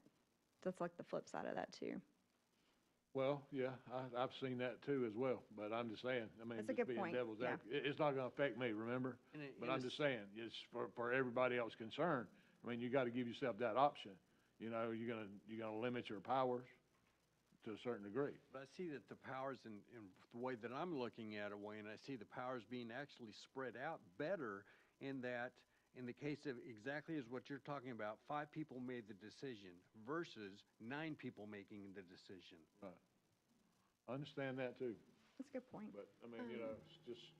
A: That's like the flip side of that too.
M: well, yeah, I've seen that too as well, but I'm just saying, I mean,
A: That's a
M: just
A: good
M: being
A: point,
M: devil's
A: yeah.
M: advocate, it's not gonna affect me, remember? But I'm just saying, it's for everybody else concerned, I mean, you gotta give yourself that option. You know, you're gonna limit your powers to a certain degree.
H: But I see that the powers in the way that I'm looking at it, Wayne, I see the powers being actually spread out better in that, in the case of exactly as what you're talking about, 5 people made the decision versus 9 people making the decision.
M: Right. I understand that too,
A: That's a good point.
M: but, I mean, you know, it's just,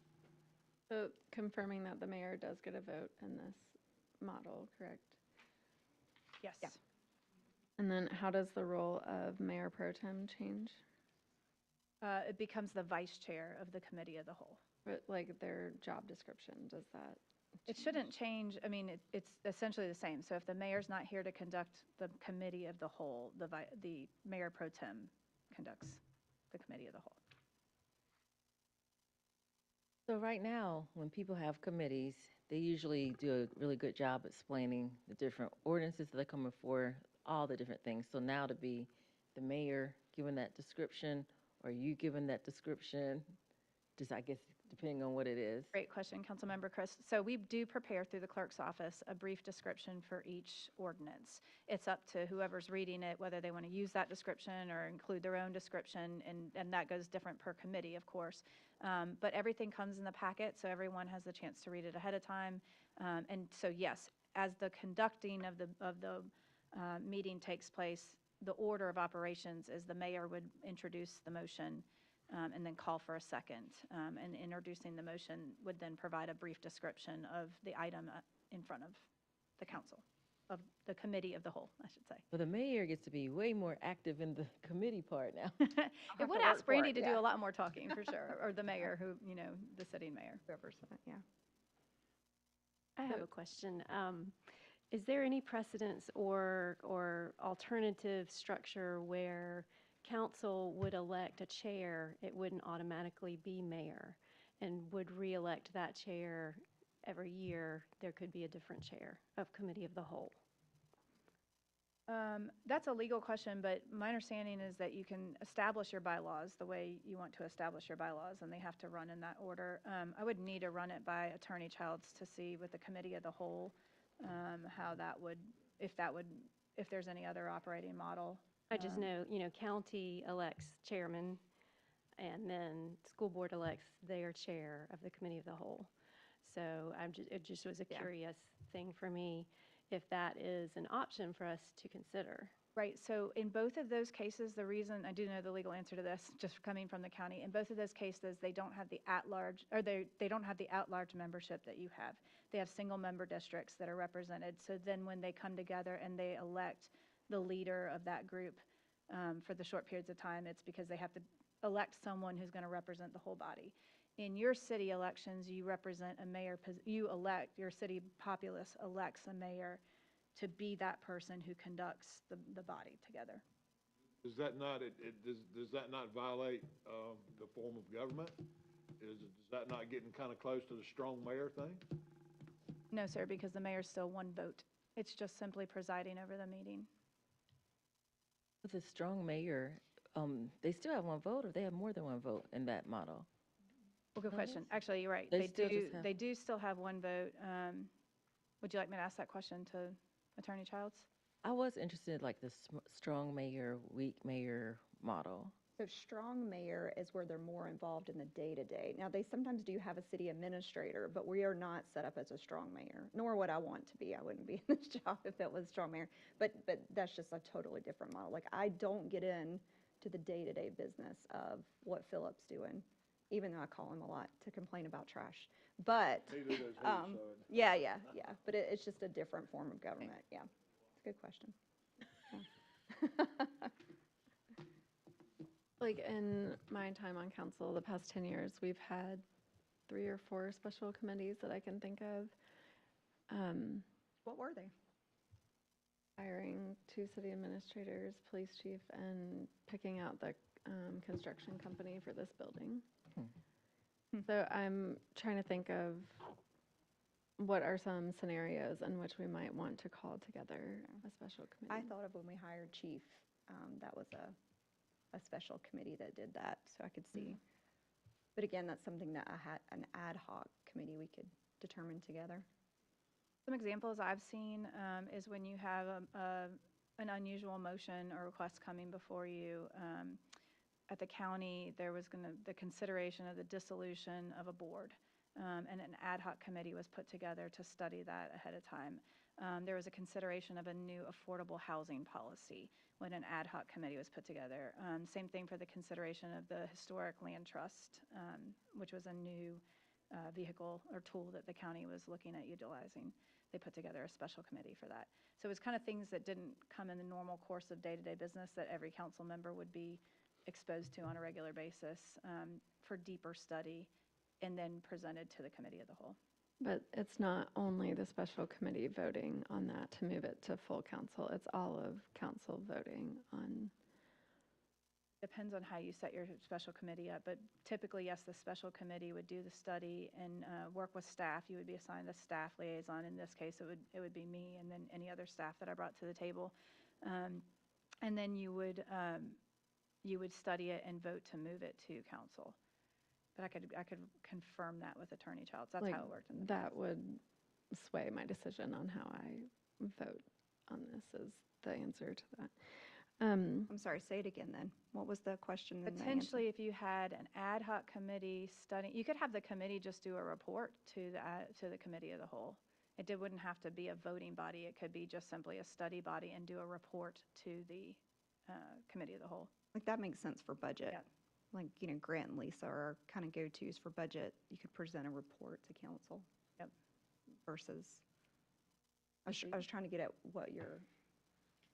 L: So confirming that the mayor does get a vote in this model, correct?
G: Yes.
A: Yeah.
L: And then how does the role of mayor pro tem change?
G: It becomes the vice chair of the committee of the whole.
L: But like their job description, does that?
G: It shouldn't change, I mean, it's essentially the same. So if the mayor's not here to conduct the committee of the whole, the mayor pro tem conducts the committee of the whole.
B: So right now, when people have committees, they usually do a really good job explaining the different ordinances that are coming for, all the different things. So now to be the mayor giving that description, or you giving that description, just I guess depending on what it is.
G: Great question, Councilmember Chris. So we do prepare through the clerk's office a brief description for each ordinance. It's up to whoever's reading it, whether they want to use that description or include their own description, and that goes different per committee, of course. But everything comes in the packet, so everyone has the chance to read it ahead of time. And so yes, as the conducting of the meeting takes place, the order of operations is the mayor would introduce the motion, and then call for a second. And introducing the motion would then provide a brief description of the item in front of the council, of the committee of the whole, I should say.
B: Well, the mayor gets to be way more active in the committee part now.
G: It would ask Brandy to do a lot more talking, for sure, or the mayor, who, the sitting mayor.
A: Whoever's in it, yeah.
F: I have a question. Is there any precedence or alternative structure where council would elect a chair, it wouldn't automatically be mayor, and would re-elect that chair every year? There could be a different chair of committee of the whole.
G: That's a legal question, but my understanding is that you can establish your bylaws the way you want to establish your bylaws, and they have to run in that order. I would need to run it by Attorney Childs to see with the committee of the whole, how that would, if there's any other operating model.
F: I just know, county elects chairman, and then school board elects their chair of the committee of the whole. So it just was a curious thing for me, if that is an option for us to consider.
G: Right, so in both of those cases, the reason, I do know the legal answer to this, just coming from the county, in both of those cases, they don't have the at-large, or they don't have the at-large membership that you have. They have single-member districts that are represented, so then when they come together and they elect the leader of that group for the short periods of time, it's because they have to elect someone who's going to represent the whole body. In your city elections, you represent a mayor, your city populace elects a mayor to be that person who conducts the body together.
M: Does that not, does that not violate the form of government? Is that not getting kind of close to the strong mayor thing?
G: No, sir, because the mayor's still one vote. It's just simply presiding over the meeting.
B: With a strong mayor, they still have one vote, or they have more than one vote in that model?
G: Well, good question. Actually, you're right.
B: They still just have-
G: They do still have one vote. Would you like me to ask that question to Attorney Childs?
B: I was interested, like the strong mayor, weak mayor model.
A: So strong mayor is where they're more involved in the day-to-day. Now, they sometimes do have a city administrator, but we are not set up as a strong mayor, nor would I want to be. I wouldn't be in this job if it was strong mayor. But that's just a totally different model. Like, I don't get in to the day-to-day business of what Philip's doing, even though I call him a lot to complain about trash. But,
M: Neither does he, so.
A: yeah. But it's just a different form of government, yeah. It's a good question. Yeah.
L: Like in my time on council, the past 10 years, we've had 3 or 4 special committees that I can think of.
A: What were they?
L: Hiring 2 city administrators, police chief, and picking out the construction company for this building. So I'm trying to think of what are some scenarios in which we might want to call together a special
A: I
L: committee.
A: thought of when we hired chief, that was a special committee that did that, so I could see. But again, that's something that an ad hoc committee we could determine together.
G: Some examples I've seen is when you have an unusual motion or request coming before you. At the county, there was the consideration of the dissolution of a board, and an ad hoc committee was put together to study that ahead of time. There was a consideration of a new affordable housing policy when an ad hoc committee was put together. Same thing for the consideration of the historic land trust, which was a new vehicle or tool that the county was looking at utilizing. They put together a special committee for that. So it was kind of things that didn't come in the normal course of day-to-day business that every council member would be exposed to on a regular basis for deeper study, and then presented to the committee of the whole.
L: But it's not only the special committee voting on that to move it to full council, it's all of council voting on.
G: Depends on how you set your special committee up, but typically, yes, the special committee would do the study and work with staff. You would be assigned a staff liaison. In this case, it would be me and then any other staff that I brought to the table. And then you would study it and vote to move it to council. But I could confirm that with Attorney Childs. That's how it worked in the
L: That
G: past.
L: would sway my decision on how I vote on this, is the answer to that.
A: I'm sorry, say it again then. What was the question? and the answer?
G: Potentially, if you had an ad hoc committee study, you could have the committee just do a report to the committee of the whole. It wouldn't have to be a voting body. It could be just simply a study body and do a report to the committee of the whole.
A: Like, that makes sense for budget.
G: Yeah.
A: like, Grant and Lisa are kind of go-tos for budget. You could present a report to council.
G: Yep.
A: Versus, I was trying to get at what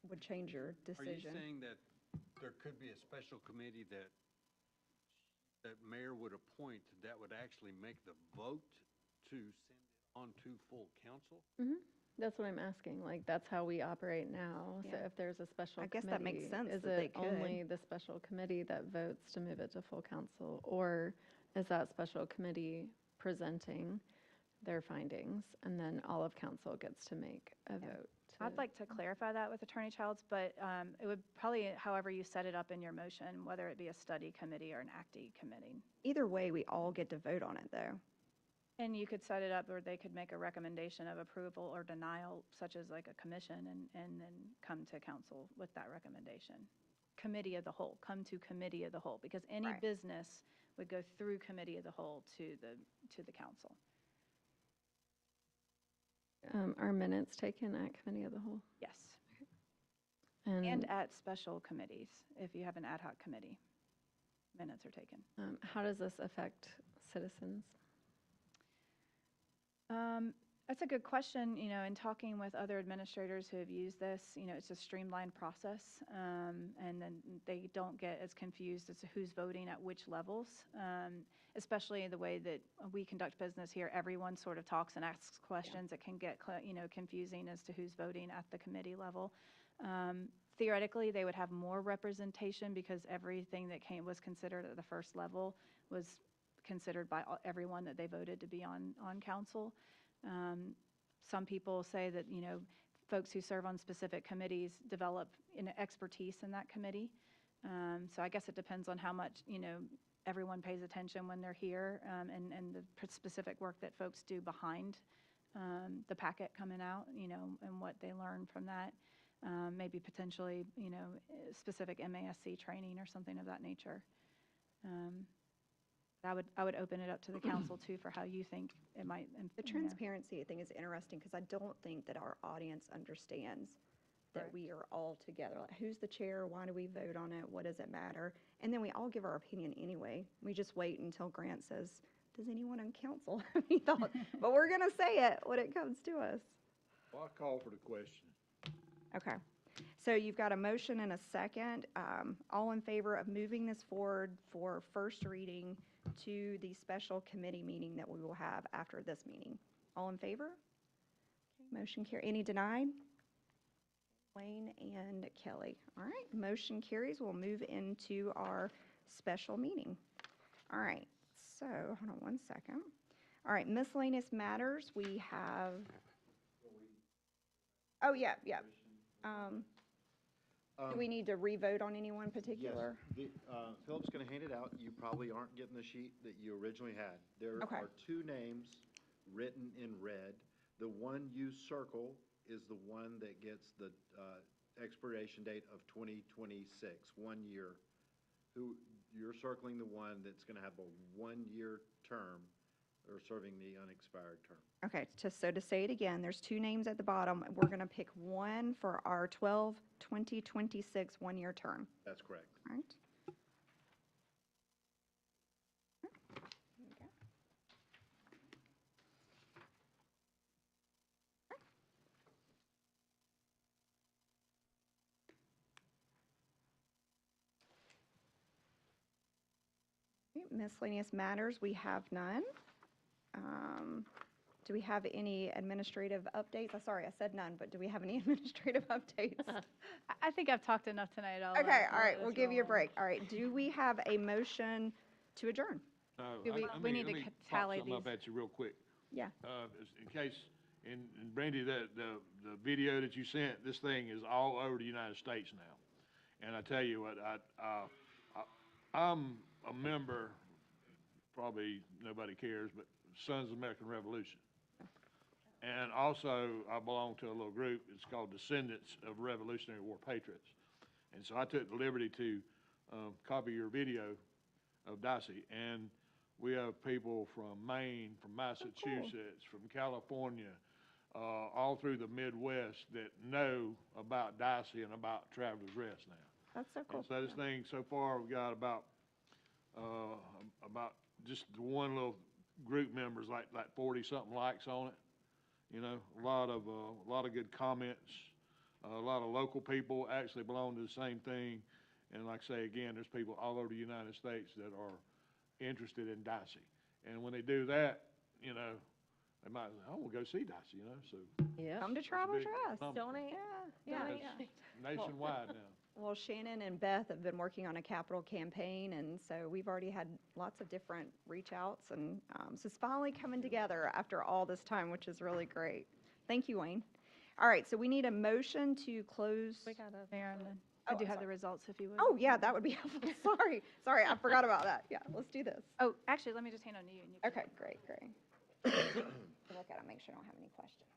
A: would change your
H: Are you
A: decision.
H: saying that there could be a special committee that mayor would appoint that would actually make the vote to send it on to full council?
L: That's what I'm asking, like, that's how we operate now. So
A: Yeah.
L: if there's a special
A: I
L: committee.
A: guess that makes sense
L: is
A: that they
L: it only
A: could.
L: the special committee that votes to move it to full council? Or is that special committee presenting their findings, and then all of council gets to make a vote?
G: I'd like to clarify that with Attorney Childs, but it would probably, however you set it up in your motion, whether it be a study committee or an ACT committee.
A: Either way, we all get to vote on it, though.
G: And you could set it up where they could make a recommendation of approval or denial, such as like a commission, and then come to council with that recommendation. Committee of the whole, come to committee of the whole, because any
A: Right.
G: business would go through committee of the whole to the council.
L: Are minutes taken at committee of the whole?
G: Yes.
L: And
G: And at special committees, if you have an ad hoc committee, minutes are taken.
L: how does this affect citizens?
G: That's a good question. In talking with other administrators who have used this, it's a streamlined process, and then they don't get as confused as to who's voting at which levels, especially the way that we conduct business here. Everyone sort of talks and asks questions. It can get, confusing as to who's voting at the committee level. Theoretically, they would have more representation because everything that was considered at the first level was considered by everyone that they voted to be on council. Some people say that, folks who serve on specific committees develop expertise in that committee. So I guess it depends on how much, everyone pays attention when they're here, and the specific work that folks do behind the packet coming out, and what they learn from that. Maybe potentially, specific MASC training or something of that nature. I would open it up to the council too for how you think it might.
A: The transparency thing is interesting because I don't think that our audience understands that
G: Right.
A: we are all together. Like, who's the chair? Why do we vote on it? What does it matter? And then we all give our opinion anyway. We just wait until Grant says, does anyone on council have any thoughts? But we're going to say it when it comes to us.
M: Well, I call for the question.
A: Okay. So you've got a motion and a second. All in favor of moving this forward for first reading to the special committee meeting that we will have after this meeting? All in favor? Okay, motion carry. Any denied? Wayne and Kelly. All right, motion carries. We'll move into our special meeting. All right, so hold on one second. All right, miscellaneous matters. We have. Oh, yeah. Do we need to re-vote on anyone particular?
K: Yes, Philip's going to hand it out. You probably aren't getting the sheet that you originally had. There
A: Okay.
K: are two names written in red. The one you circle is the one that gets the expiration date of 2026, 1 year. You're circling the one that's going to have a 1-year term or serving the unexpired term.
A: Okay, so to say it again, there's two names at the bottom. We're going to pick one for our 2026 one-year term.
K: That's correct.
A: All right. There we go. Okay, miscellaneous matters, we have none. Do we have any administrative updates? Sorry, I said none, but do we have any administrative updates?
G: I think I've talked enough tonight.
A: Okay, all right, we'll give you a break. All right, do we have a motion to adjourn?
M: No,
G: Do we-
M: let
G: we
M: me-
G: need to
M: let me
G: tally
M: pop something
G: these.
M: up at you real quick.
A: Yeah.
M: In case, and Brandy, the video that you sent, this thing is all over the United States now. And I tell you what, I'm a member, probably nobody cares, but Sons of the American Revolution. And also, I belong to a little group, it's called Descendants of Revolutionary War Patriots. And so I took the liberty to copy your video of Dicey. And we have people from Maine, from Massachusetts, from California, all through the Midwest that know about Dicey and about Traveler's Rest now.
A: That's so cool.
M: And so this thing, so far, we've got about about just the one little group members, like 40-something likes on it. You know, a lot of good comments. A lot of local people actually belong to the same thing. And like I say, again, there's people all over the United States that are interested in Dicey. And when they do that, you know, they might, I want to go see Dicey, you know, so.
B: Yeah.
A: Come to
M: that's a
A: Travelers
M: big
A: Rest.
M: number.
E: Donate.
A: Yeah,
E: Donate.
A: yeah.
M: Nationwide now.
A: Well, Shannon and Beth have been working on a capital campaign, and so we've already had lots of different reach outs, and so it's finally coming together after all this time, which is really great. Thank you, Wayne. All right, so we need a motion to close.
E: We gotta.
G: Mayor, I
A: Oh,
G: do
A: I'm
G: have
A: sorry.
G: the results if you would.
A: Oh, yeah, that would be helpful. Sorry, I forgot about that. Yeah, let's do this.
G: Oh, actually, let me just hand on to you. And you can-
A: Okay, great. Look at it, make sure I don't have any questions.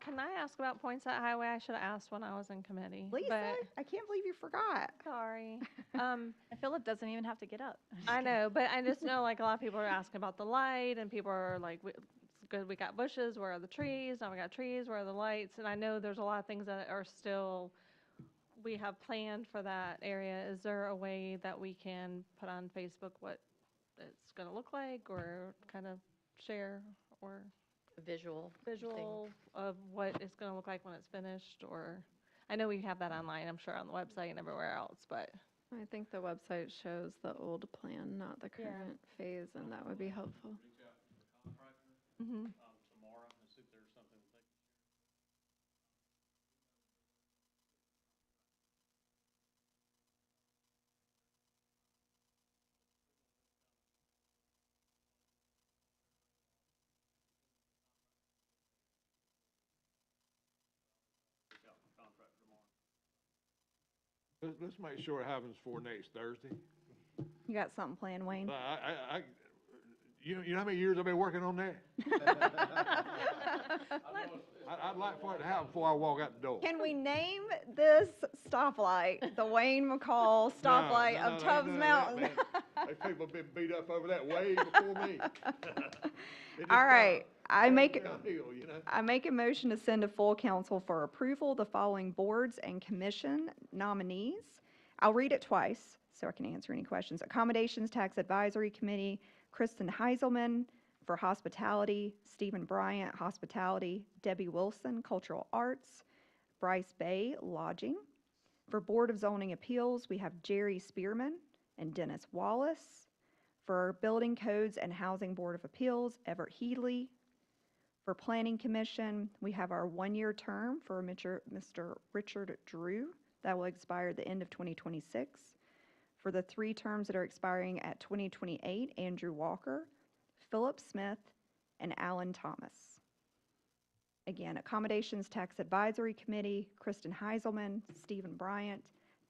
E: Can I ask about Poinsett Highway? I should have asked when I was in committee.
A: Lisa,
E: but
A: I can't believe you forgot.
E: sorry.
G: And Philip doesn't even have to get up.
E: I know, but I just know like a lot of people are asking about the light, and people are like, it's good, we got bushes, where are the trees? Now we got trees, where are the lights? And I know there's a lot of things that are still, we have planned for that area. Is there a way that we can put on Facebook what it's gonna look like, or kind of share, or
D: Visual.
E: visual of what it's gonna look like when it's finished? Or, I know we have that online, I'm sure, on the website and everywhere else, but.
L: I think the website shows the old plan, not the
E: Yeah.
L: current phase, and that would be helpful.
E: Mm-hmm.
C: Tomorrow and see if there's something that they
M: Let's make sure it happens for next Thursday.
A: You got something planned, Wayne?
M: You know how many years I've been working on that? I'd like for it to happen before I walk out the door.
A: Can we name this stoplight the Wayne McCall stoplight of Tubbs Mountain?
M: Those people have been beat up over that way before me.
A: All right, I make
M: Downhill, you know?
A: a motion to send to full council for approval the following boards and commission nominees. I'll read it twice so I can answer any questions. Accommodations Tax Advisory Committee, Kristen Heiselman for hospitality, Stephen Bryant, hospitality, Debbie Wilson, cultural arts, Bryce Bay, lodging. For Board of Zoning Appeals, we have Jerry Spearman and Dennis Wallace. For Building Codes and Housing Board of Appeals, Everett Healy. For Planning Commission, we have our one-year term for Mr. Richard Drew. That will expire at the end of 2026. For the 3 terms that are expiring at 2028, Andrew Walker, Philip Smith, and Alan Thomas. Again, Accommodations Tax Advisory Committee, Kristen Heiselman, Stephen Bryant,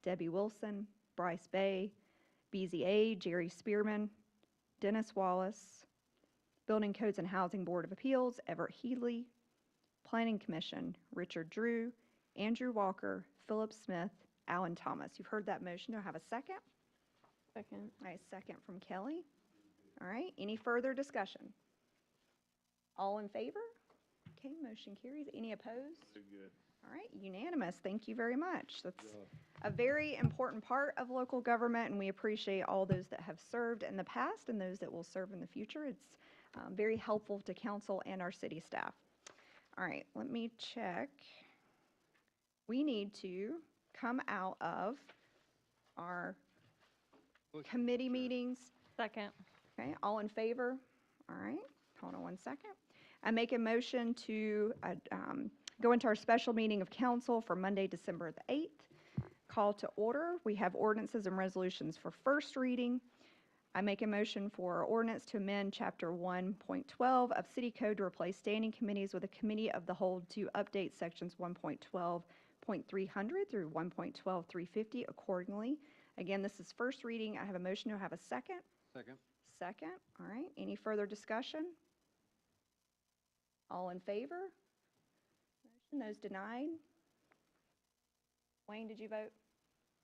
A: Debbie Wilson, Bryce Bay, BZA, Jerry Spearman, Dennis Wallace. Building Codes and Housing Board of Appeals, Everett Healy. Planning Commission, Richard Drew, Andrew Walker, Philip Smith, Alan Thomas. You've heard that motion. Do I have a second?
L: Second.
A: All right, second from Kelly. All right, any further discussion? All in favor? Okay, motion carries. Any opposed?
M: Good.
A: All right, unanimous. Thank you very much. That's a very important part of local government, and we appreciate all those that have served in the past and those that will serve in the future. It's very helpful to council and our city staff. All right, let me check. We need to come out of our committee meetings.
E: Second.
A: Okay, all in favor? All right, hold on one second. I make a motion to go into our special meeting of council for Monday, December the 8th. Call to order. We have ordinances and resolutions for first reading. I make a motion for ordinance to amend Chapter 1.12 of City Code to replace standing committees with a committee of the whole to update Sections 1.12.300 through 1.12.350 accordingly. Again, this is first reading. I have a motion. Do I have a second?
H: Second.
A: Second. All right. Any further discussion? All in favor? Motion. Those denied? Wayne, did you vote?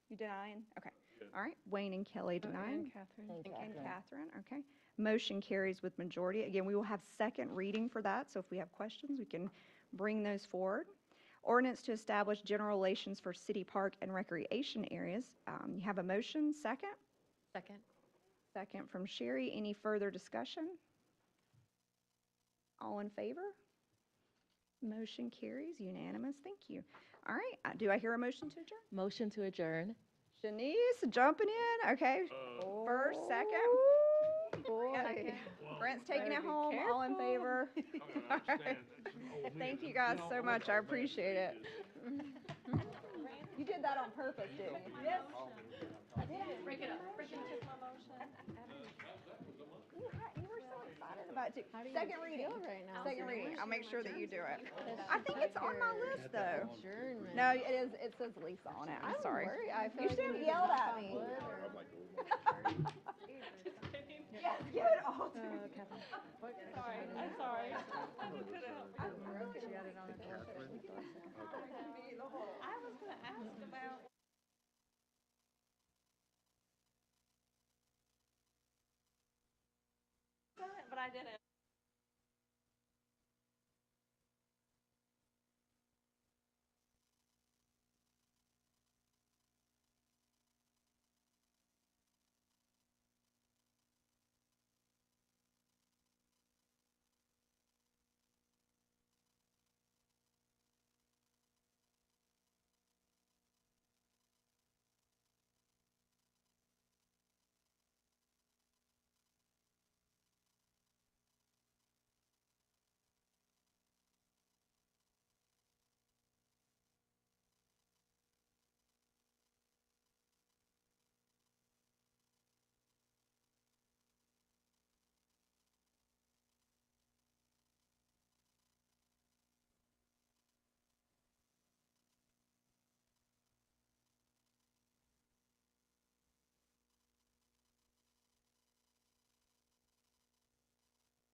A: You denying? Okay. All right. Wayne and Kelly denying.
L: And Catherine.
A: And Catherine, okay. Motion carries with majority. Again, we will have second reading for that, so if we have questions, we can bring those forward. Ordinance to establish general relations for city park and recreation areas. You have a motion, second?
D: Second.
A: Second from Sherry. Any further discussion? All in favor? Motion carries unanimous. Thank you. All right, do I hear a motion to adjourn?
B: Motion to adjourn.
A: Shanice jumping in. Okay, first, second.
L: Boy.
A: Brent's taking it
L: Better be
A: home. All in favor? All right.
M: Oh,
A: Thank you guys so much. I appreciate it. You did that on purpose, didn't you? Yes.
D: Break it up.
A: You were so excited about it.
L: How do you
A: Second reading.
L: feel right now?
A: Second reading. I'll make sure that you do it.
L: This
A: I think it's on my list, though.
L: adjournment.
A: No, it is. It says Lisa on it. I'm sorry.
L: I feel
A: You
L: like
A: should have
L: we need to
A: yelled
L: knock
A: at
L: on
A: me.
L: wood or-
A: Yes, give it all to me.
L: Catherine.
E: I'm sorry.
L: She had it on her door.
E: I was gonna ask about. But I didn't.